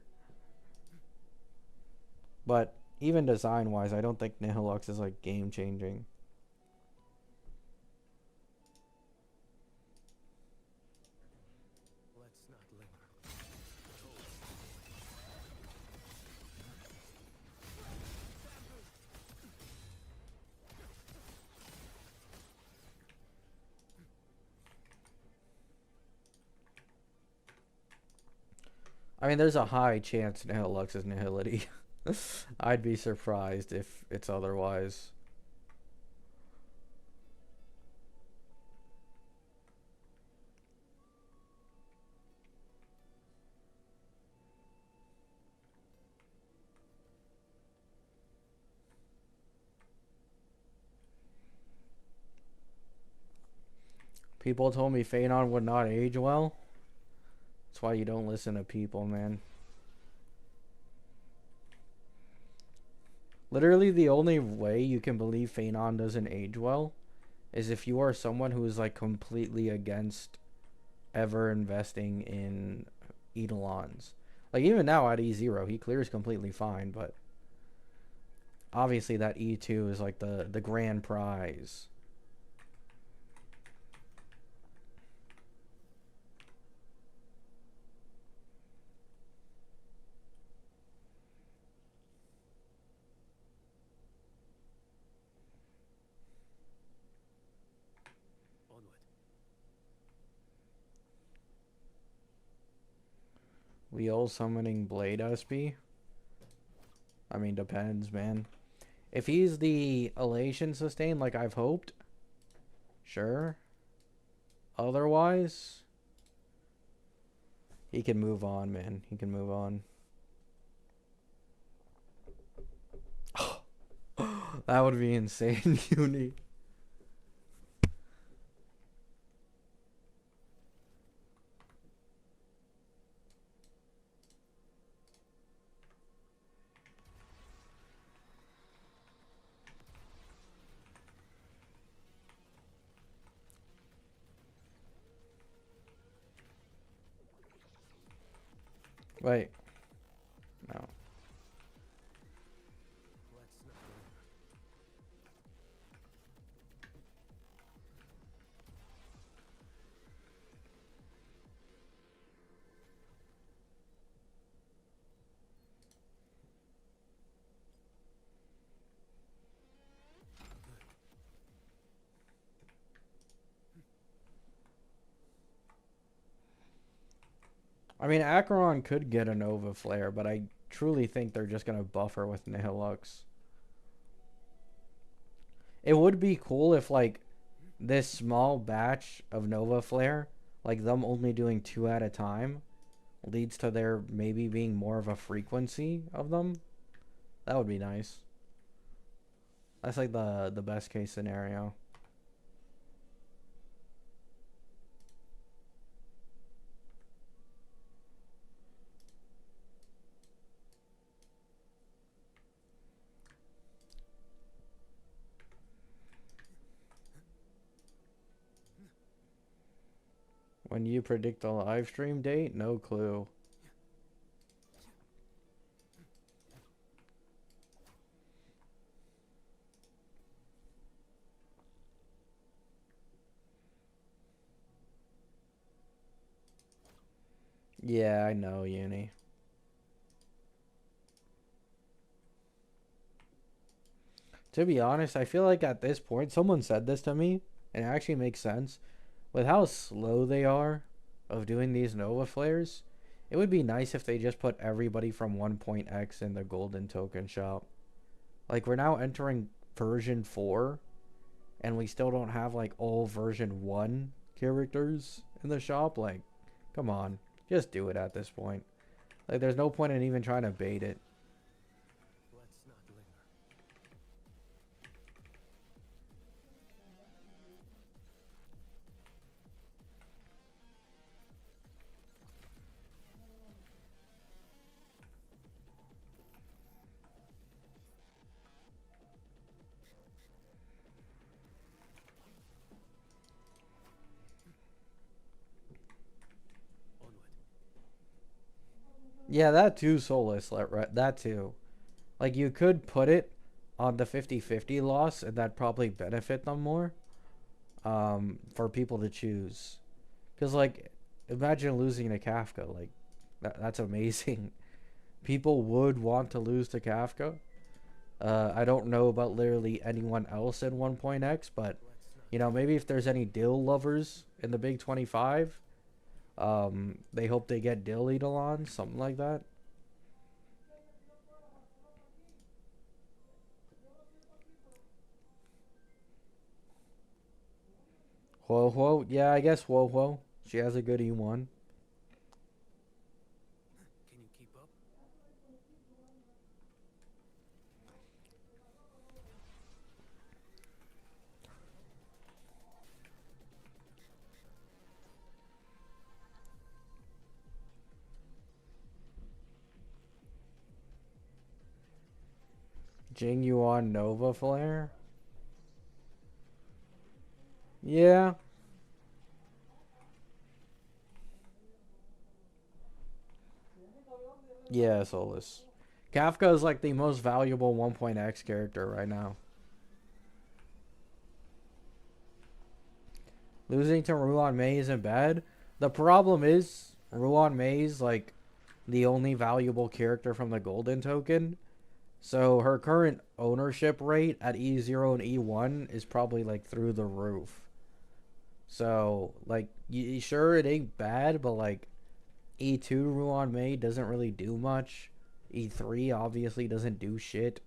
But, even design-wise, I don't think Nihilux is, like, game-changing. Let's not linger. I mean, there's a high chance Nihilux is Nihility. I'd be surprised if it's otherwise. People told me Phanon would not age well. That's why you don't listen to people, man. Literally, the only way you can believe Phanon doesn't age well is if you are someone who is, like, completely against ever investing in Eidolons. Like, even now at E0, he clears completely fine, but obviously that E2 is, like, the grand prize. Wheel summoning Blade SP. I mean, depends, man. If he's the elation sustain like I've hoped, sure. Otherwise, he can move on, man. He can move on. That would be insane, Uni. Wait. No. Let's not linger. I mean, Acheron could get a Nova Flare, but I truly think they're just going to buffer with Nihilux. It would be cool if, like, this small batch of Nova Flare, like them only doing 2 at a time, leads to there maybe being more of a frequency of them. That would be nice. That's like the best case scenario. When you predict a live stream date, no clue. Yeah, I know, Uni. To be honest, I feel like at this point, someone said this to me, and it actually makes sense. With how slow they are of doing these Nova Flares, it would be nice if they just put everybody from 1.x in the golden token shop. Like, we're now entering version 4, and we still don't have, like, all version 1 characters in the shop. Like, come on. Just do it at this point. Like, there's no point in even trying to bait it. Let's not linger. Onward. Yeah, that too, Solus. That too. Like, you could put it on the 50-50 loss, and that'd probably benefit them more. For people to choose. Because, like, imagine losing to Kafka. Like, that's amazing. People would want to lose to Kafka. I don't know about literally anyone else in 1.x, but, Let's not. you know, maybe if there's any Dill lovers in the Big 25, they hope they get Dill Eidolon, something like that. Whoa, whoa. Yeah, I guess whoa, whoa. She has a good E1. Can you keep up? Jing Yuan Nova Flare. Yeah. Yeah, Solus. Kafka is like the most valuable 1.x character right now. Losing to Ruan Mei isn't bad. The problem is Ruan Mei's like the only valuable character from the golden token. So her current ownership rate at E0 and E1 is probably like through the roof. So like sure it ain't bad, but like E2 Ruan Mei doesn't really do much. E3 obviously doesn't do shit.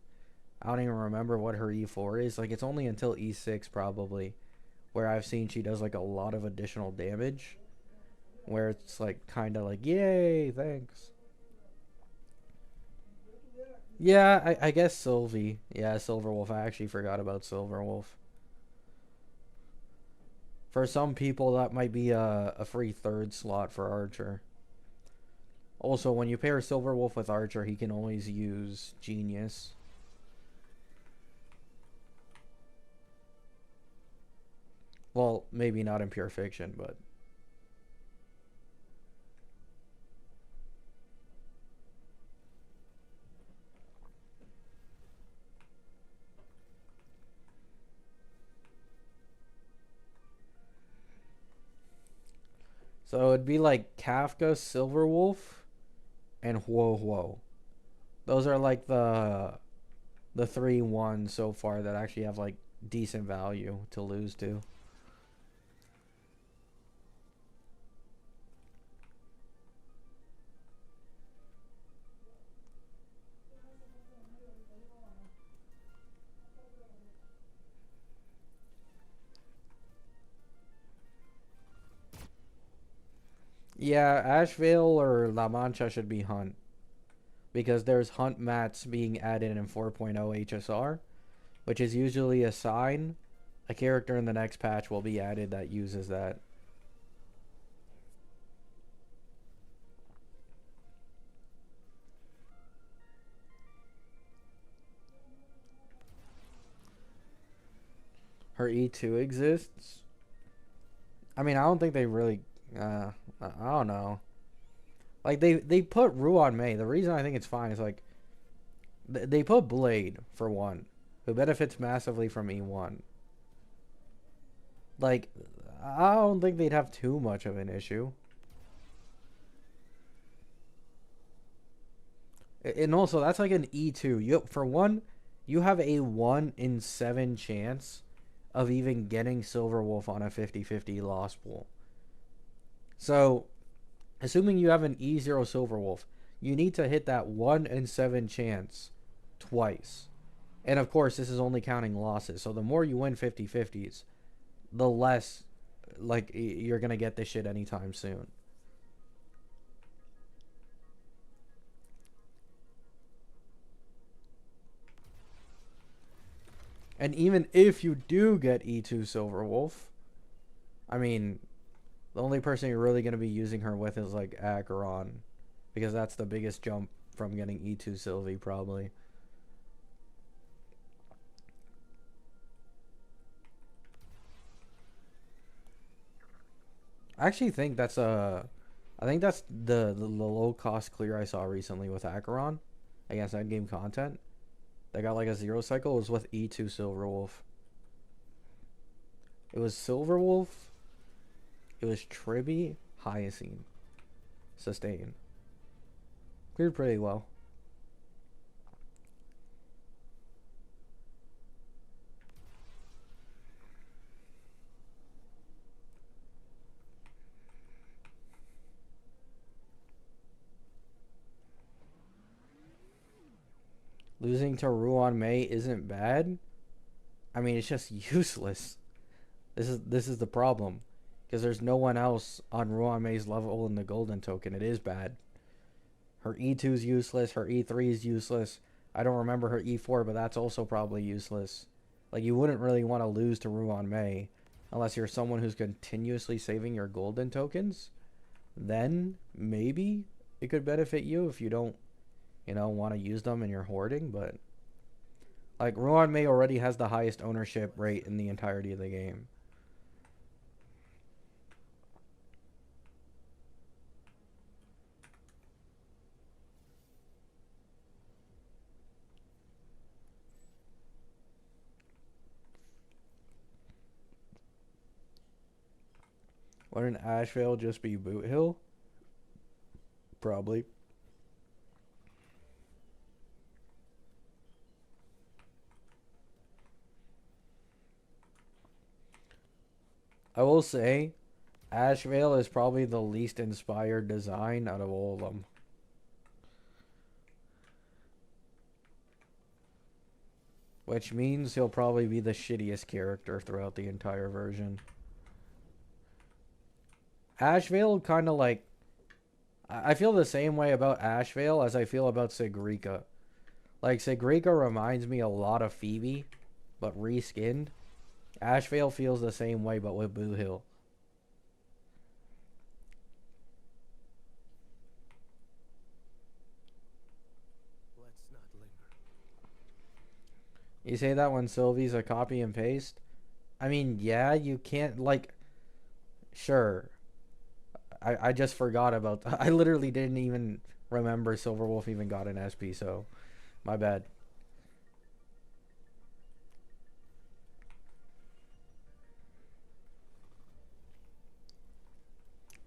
I don't even remember what her E4 is. Like, it's only until E6 probably where I've seen she does like a lot of additional damage. Where it's like kind of like, yay, thanks. Yeah, I guess Sylvie. Yeah, Silverwolf. I actually forgot about Silverwolf. For some people, that might be a free third slot for Archer. Also, when you pair Silverwolf with Archer, he can always use Genius. Well, maybe not in Pure Fiction, but... So it'd be like Kafka, Silverwolf, and Huo Huo. Those are like the 3-1 so far that actually have like decent value to lose to. Yeah, Asheville or La Mancha should be Hunt. Because there's Hunt mats being added in 4.0 HSR, which is usually a sign a character in the next patch will be added that uses that. Her E2 exists? I mean, I don't think they really... I don't know. Like, they put Ruan Mei. The reason I think it's fine is, like... They put Blade, for one, who benefits massively from E1. Like, I don't think they'd have too much of an issue. And also, that's like an E2. For one, you have a 1 in 7 chance of even getting Silverwolf on a 50-50 loss pool. So, assuming you have an E0 Silverwolf, you need to hit that 1 in 7 chance twice. And of course, this is only counting losses. So the more you win 50-50s, the less like you're going to get this shit anytime soon. And even if you do get E2 Silverwolf, I mean, the only person you're really going to be using her with is like Acheron, because that's the biggest jump from getting E2 Sylvie probably. I actually think that's I think that's the low cost clear I saw recently with Acheron against endgame content. They got like a 0 cycle. It was with E2 Silverwolf. It was Silverwolf. It was Tribby, Hyacine, Sustain. Cleared pretty well. Losing to Ruan Mei isn't bad. I mean, it's just useless. This is the problem. Because there's no one else on Ruan Mei's level in the golden token. It is bad. Her E2 is useless. Her E3 is useless. I don't remember her E4, but that's also probably useless. Like, you wouldn't really want to lose to Ruan Mei unless you're someone who's continuously saving your golden tokens. Then maybe it could benefit you if you don't, want to use them and you're hoarding. But like, Ruan Mei already has the highest ownership rate in the entirety of the game. Wouldn't Asheville just be Boot Hill? Probably. I will say, Ashvale is probably the least inspired design out of all of them. Which means he'll probably be the shittiest character throughout the entire version. Ashvale kind of like... I feel the same way about Ashvale as I feel about Sigrika. Like, Sigrika reminds me a lot of Phoebe, but reskinned. Ashvale feels the same way, but with Boo Hill. Let's not linger. You say that when Sylvie's a copy and paste? I mean, yeah, you can't, like... Sure. I just forgot about... I literally didn't even remember Silverwolf even got an SP, so... My bad.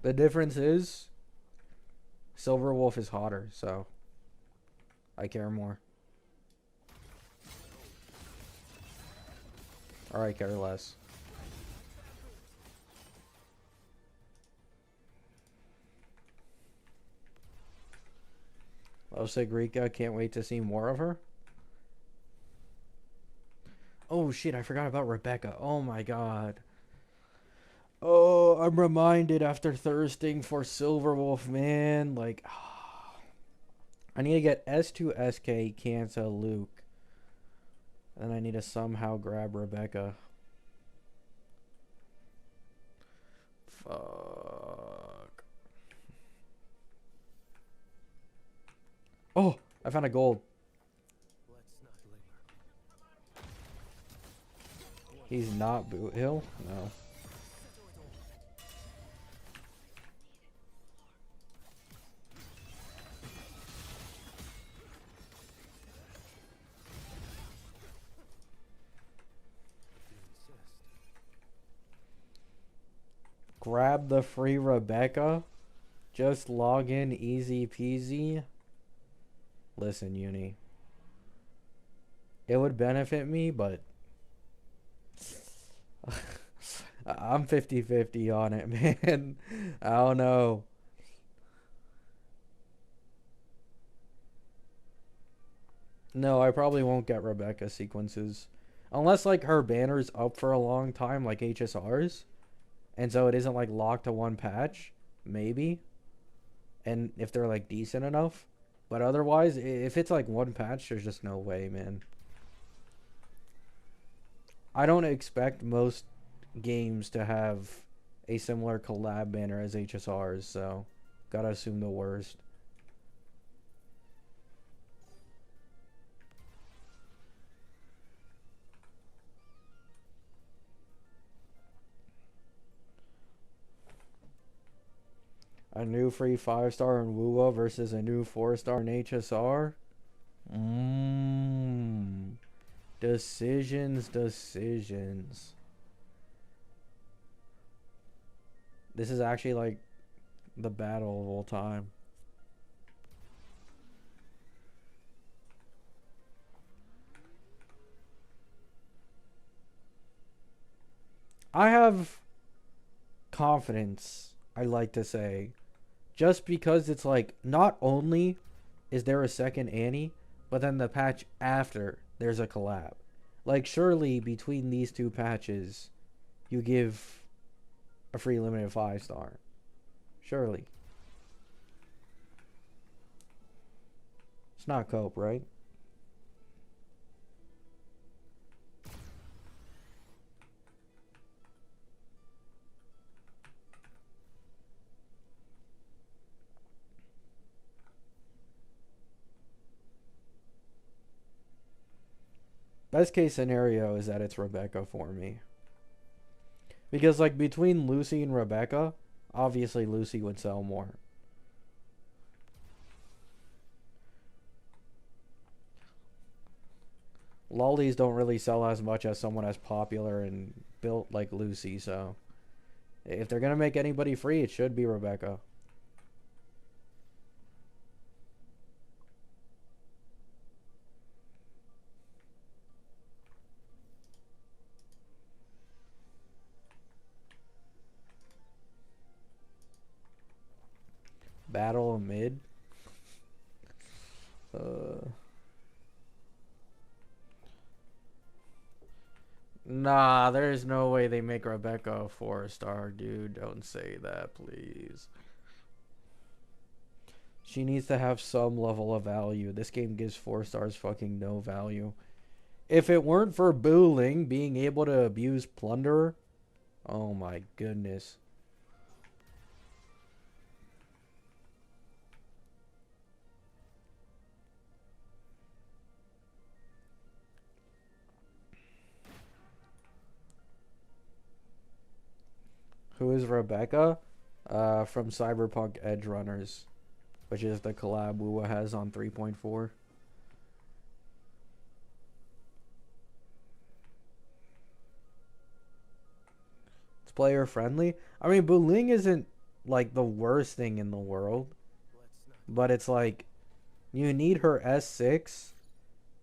The difference is... Silverwolf is hotter, so... I care more. Or I care less. Love Sigrika, can't wait to see more of her. Oh shit, I forgot about Rebecca. Oh my god. Oh, I'm reminded after thirsting for Silverwolf, man. Like, I need to get S2 SK, cancel Luke. And I need to somehow grab Rebecca. Fuck. Oh, I found a gold. Let's not linger. He's not Boot Hill? No. If you insist. Grab the free Rebecca. Just log in, easy peasy. Listen, Uni. It would benefit me, but... I'm 50-50 on it, man. I don't know. No, I probably won't get Rebecca sequences. Unless, like, her banner's up for a long time, like HSR's. And so it isn't, like, locked to one patch. Maybe. And if they're, like, decent enough. But otherwise, if it's, like, one patch, there's just no way, man. I don't expect most games to have a similar collab banner as HSR's, so gotta assume the worst. A new free 5-star in WUWA versus a new 4-star in HSR? Decisions. This is actually like the battle of all time. I have confidence, I like to say, just because it's like not only is there a second Annie, but then the patch after there's a collab. Like, surely between these two patches, you give a free limited 5-star. Surely. It's not Cope, right? Best case scenario is that it's Rebecca for me. Because, like, between Lucy and Rebecca, obviously Lucy would sell more. Lollies don't really sell as much as someone as popular and built like Lucy, so... If they're gonna make anybody free, it should be Rebecca. Battle of mid. Uh, nah, there's no way they make Rebecca a 4-star, dude. Don't say that, please. She needs to have some level of value. This game gives 4 stars fucking no value. If it weren't for Bu Ling being able to abuse Plunderer, oh my goodness. Who is Rebecca? From Cyberpunk Edge Runners, which is the collab Wuwa has on 3.4. It's player friendly. I mean, Bu Ling isn't like the worst thing in the world, but it's like you need her S6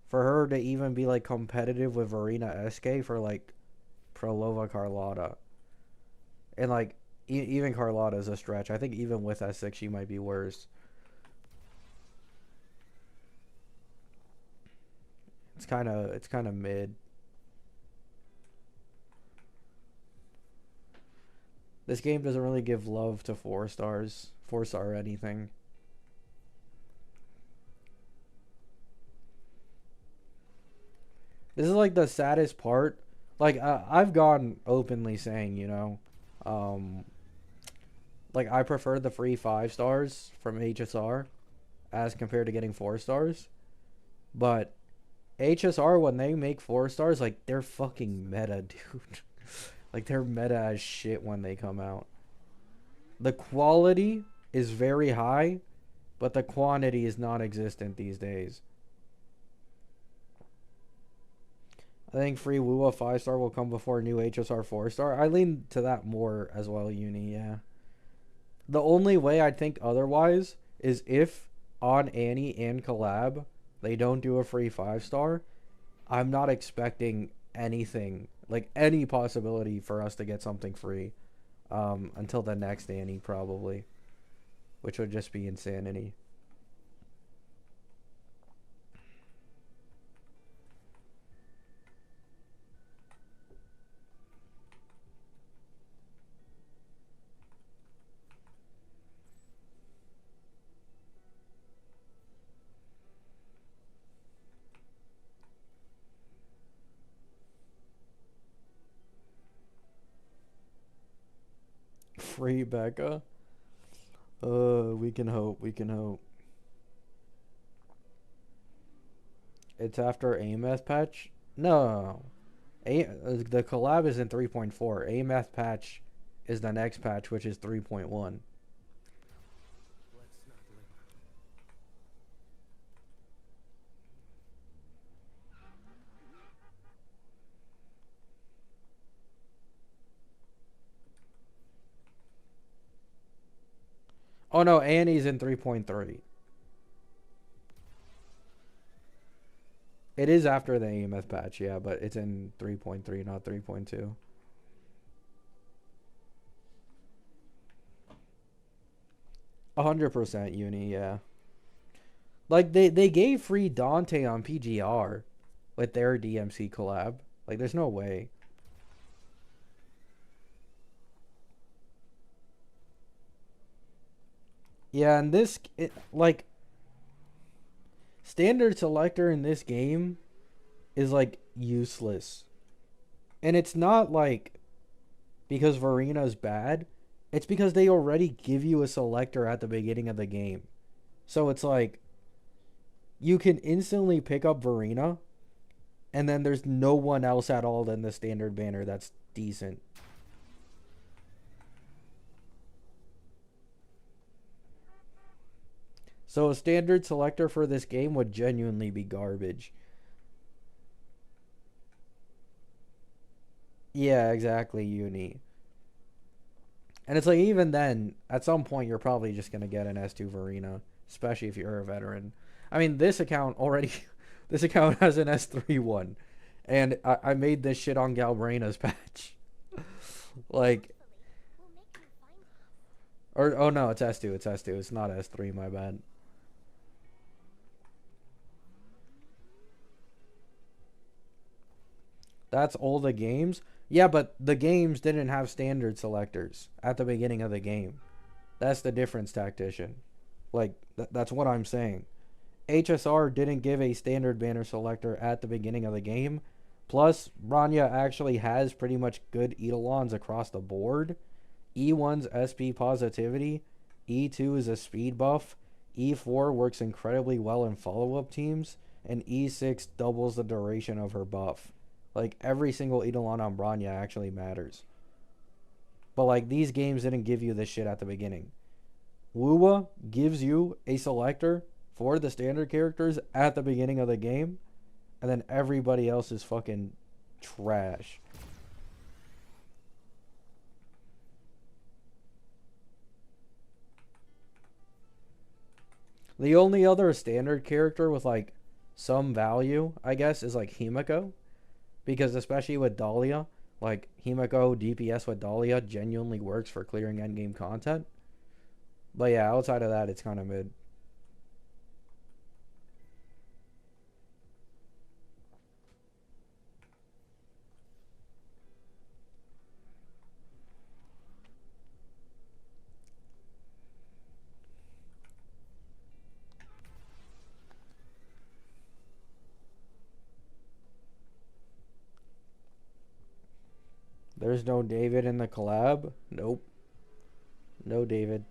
for her to even be like competitive with Verena SK for like Prolova Carlotta. And like even Carlotta is a stretch. I think even with S6 she might be worse. It's kind of mid. This game doesn't really give love to 4 stars, 4-star anything. This is like the saddest part. Like I've gone openly saying, you know, like I prefer the free 5 stars from HSR as compared to getting 4 stars. But HSR, when they make 4 stars, like they're fucking meta, dude. Like they're meta as shit when they come out. The quality is very high, but the quantity is non-existent these days. I think free Wuwa 5-star will come before new HSR 4-star. I lean to that more as well, Uni, yeah. The only way I'd think otherwise is if on Annie and Collab they don't do a free 5-star. I'm not expecting anything, like any possibility for us to get something free until the next Annie probably, which would just be insanity. Free Becca. We can hope. We can hope. It's after AMF patch? No. The collab is in 3.4. AMF patch is the next patch, which is 3.1. Let's not linger. Oh no, Annie's in 3.3. It is after the AMF patch, yeah, but it's in 3.3, not 3.2. A 100% Uni, yeah. Like they gave free Dante on PGR with their DMC collab. Like there's no way. Yeah, and like standard selector in this game is like useless. And it's not like because Verena's bad. It's because they already give you a selector at the beginning of the game. So it's like you can instantly pick up Verena and then there's no one else at all in the standard banner that's decent. So a standard selector for this game would genuinely be garbage. Yeah, exactly, Uni. And it's like even then, at some point you're probably just gonna get an S2 Verena, especially if you're a veteran. I mean, this account already, this account has an S3 one, and I made this shit on Galbraina's patch. Like, Or oh no, it's S2. It's S2. It's not S3. My bad. That's all the games. Yeah, but the games didn't have standard selectors at the beginning of the game. That's the difference, tactician. Like that's what I'm saying. HSR didn't give a standard banner selector at the beginning of the game. Plus, Bronya actually has pretty much good Eidolons across the board. E1's SP positivity. E2 is a speed buff. E4 works incredibly well in follow-up teams. And E6 doubles the duration of her buff. Like, every single Eidolon on Bronya actually matters. But, like, these games didn't give you this shit at the beginning. Wuwa gives you a selector for the standard characters at the beginning of the game. And then everybody else is fucking trash. The only other standard character with, like, some value, I guess, is, like, Himiko. Because especially with Dahlia, like, Himiko DPS with Dahlia genuinely works for clearing endgame content. But yeah, outside of that, it's kind of mid. There's no David in the collab? Nope. No David.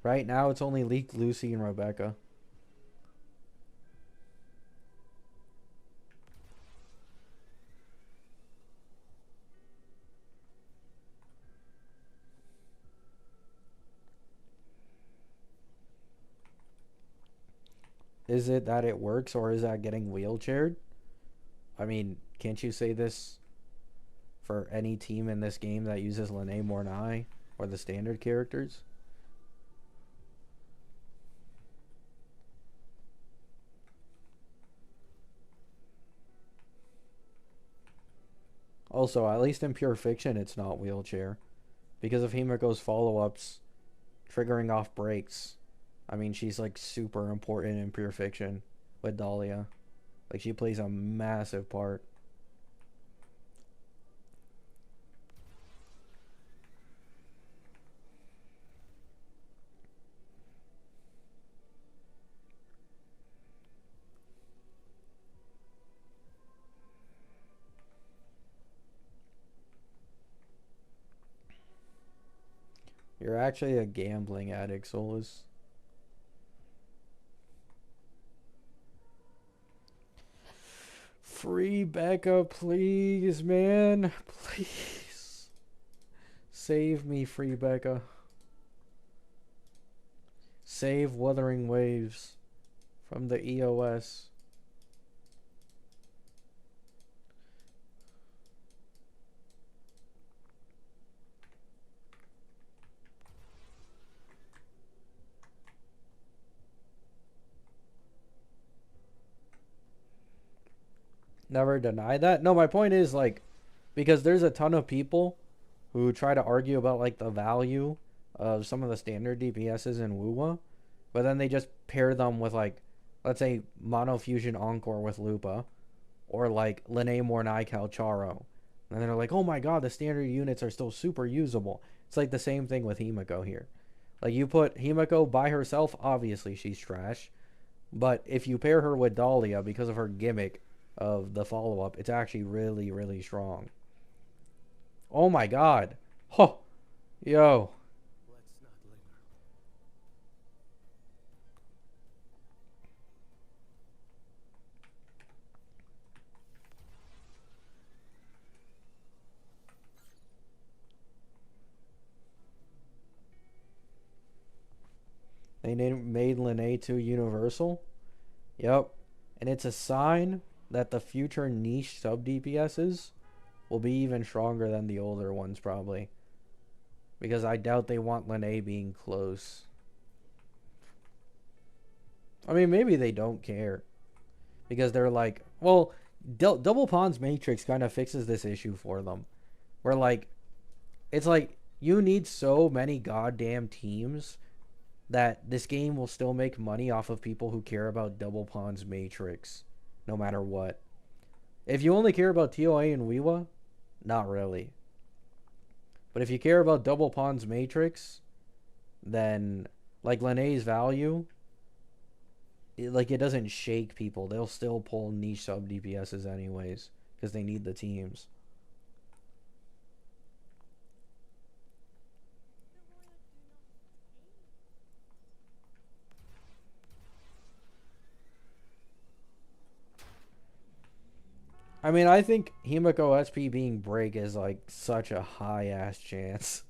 Right now, it's only Leek, Lucy, and Rebecca. Is it that it works, or is that getting wheelchaired? I mean, can't you say this for any team in this game that uses Lene Mornai or the standard characters? Also, at least in Pure Fiction, it's not wheelchair. Because of Himiko's follow-ups triggering off breaks. I mean, she's like super important in Pure Fiction with Dahlia. Like, she plays a massive part. You're actually a gambling addict, Solus. Free Becca, please, man. Please. Save me, Free Becca. Save Wuthering Waves from the EOS. Never deny that. No, my point is, like, because there's a ton of people who try to argue about, like, the value of some of the standard DPSs in Wuwa, but then they just pair them with, like, let's say Mono Fusion Encore with Lupa, or like Lene Mornai Calcharo. And they're like, oh my god, the standard units are still super usable. It's like the same thing with Himiko here. Like, you put Himiko by herself, obviously she's trash. But if you pair her with Dahlia, because of her gimmick of the follow-up, it's actually really, really strong. Oh my god. Huh. Yo. Let's not linger. They made Lene 2 universal. Yep. And it's a sign that the future niche sub DPSs will be even stronger than the older ones, probably. Because I doubt they want Lene being close. I mean, maybe they don't care. Because they're like, well, Double Pawn's Matrix kind of fixes this issue for them. Where, like, it's like, You need so many goddamn teams that this game will still make money off of people who care about Double Pawn's Matrix, no matter what. If you only care about TOA and Weewa, not really. But if you care about Double Pawn's Matrix, then like Linnea's value, it doesn't shake people. They'll still pull niche sub DPSs anyways because they need the teams. I mean, I think Himiko SP being break is like such a high ass chance.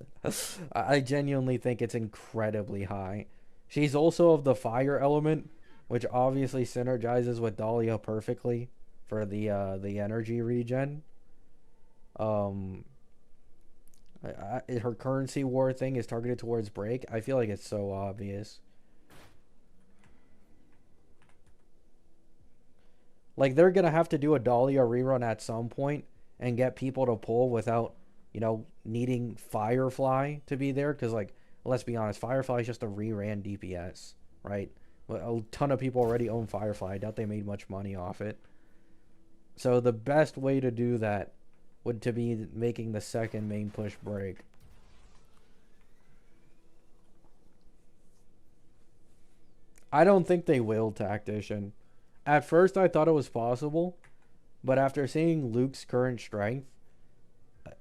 I genuinely think it's incredibly high. She's also of the fire element, which obviously synergizes with Dahlia perfectly for the energy regen. Her currency war thing is targeted towards break. I feel like it's so obvious. Like, they're going to have to do a Dahlia rerun at some point and get people to pull without, needing Firefly to be there. Because, like, let's be honest, Firefly is just a re-ran DPS, right? A ton of people already own Firefly. I doubt they made much money off it. So the best way to do that would to be making the second main push break. I don't think they will, Tactician. At first, I thought it was possible, but after seeing Luke's current strength,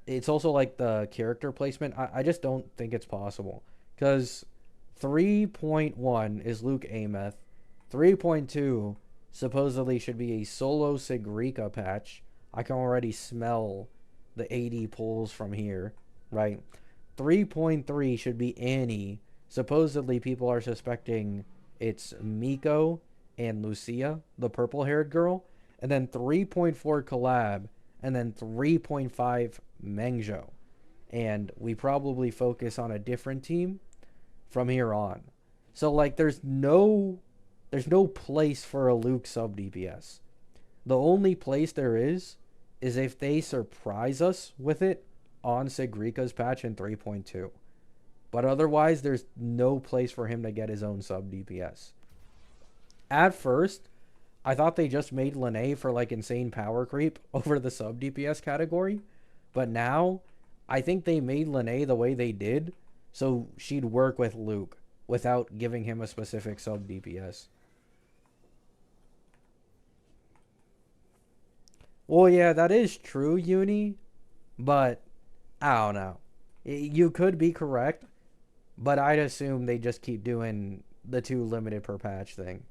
it's also like the character placement. I just don't think it's possible. Because 3.1 is Luke Ameth. 3.2 supposedly should be a solo Sigrika patch. I can already smell the 80 pulls from here, right? 3.3 should be Annie. Supposedly, people are suspecting it's Miko and Lucia, the purple-haired girl, and then 3.4 collab, and then 3.5 Mengzhou. And we probably focus on a different team from here on. So, like, there's no place for a Luke sub DPS. The only place there is if they surprise us with it on Sigrika's patch in 3.2. But otherwise, there's no place for him to get his own sub DPS. At first, I thought they just made Linne for like insane power creep over the sub DPS category. But now, I think they made Linne the way they did so she'd work with Luke without giving him a specific sub DPS. Well, yeah, that is true, Uni. But, I don't know. You could be correct. But I'd assume they just keep doing the 2 limited per patch thing.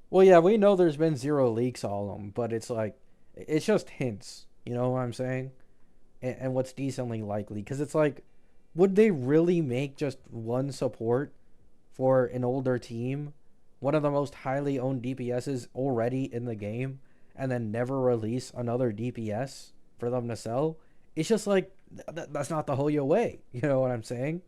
Well, yeah, we know there's been 0 leaks all of them, but it's like, it's just hints. You know what I'm saying? And what's decently likely. Because it's like, would they really make just one support for an older team, one of the most highly owned DPSs already in the game, and then never release another DPS for them to sell? It's just like, that's not the Hoyo way. You know what I'm saying?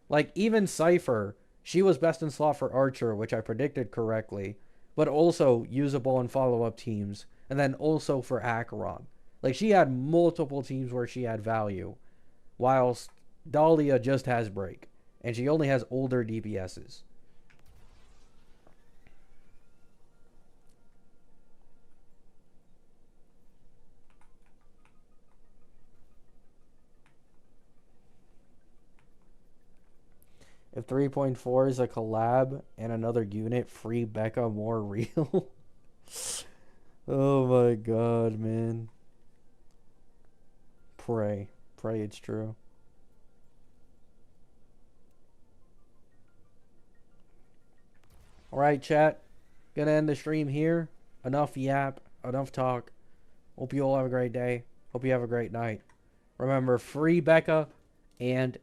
Like, even Cypher, she was best in slot for Archer, which I predicted correctly, but also usable in follow-up teams, and then also for Acheron. Like, she had multiple teams where she had value, whilst Dahlia just has break, and she only has older DPSs. If 3.4 is a collab and another unit, free Becca more real. Oh my god, man. Pray it's true. Alright, chat. Gonna end the stream here. Enough yap. Enough talk. Hope you all have a great day. Hope you have a great night. Remember, free Becca and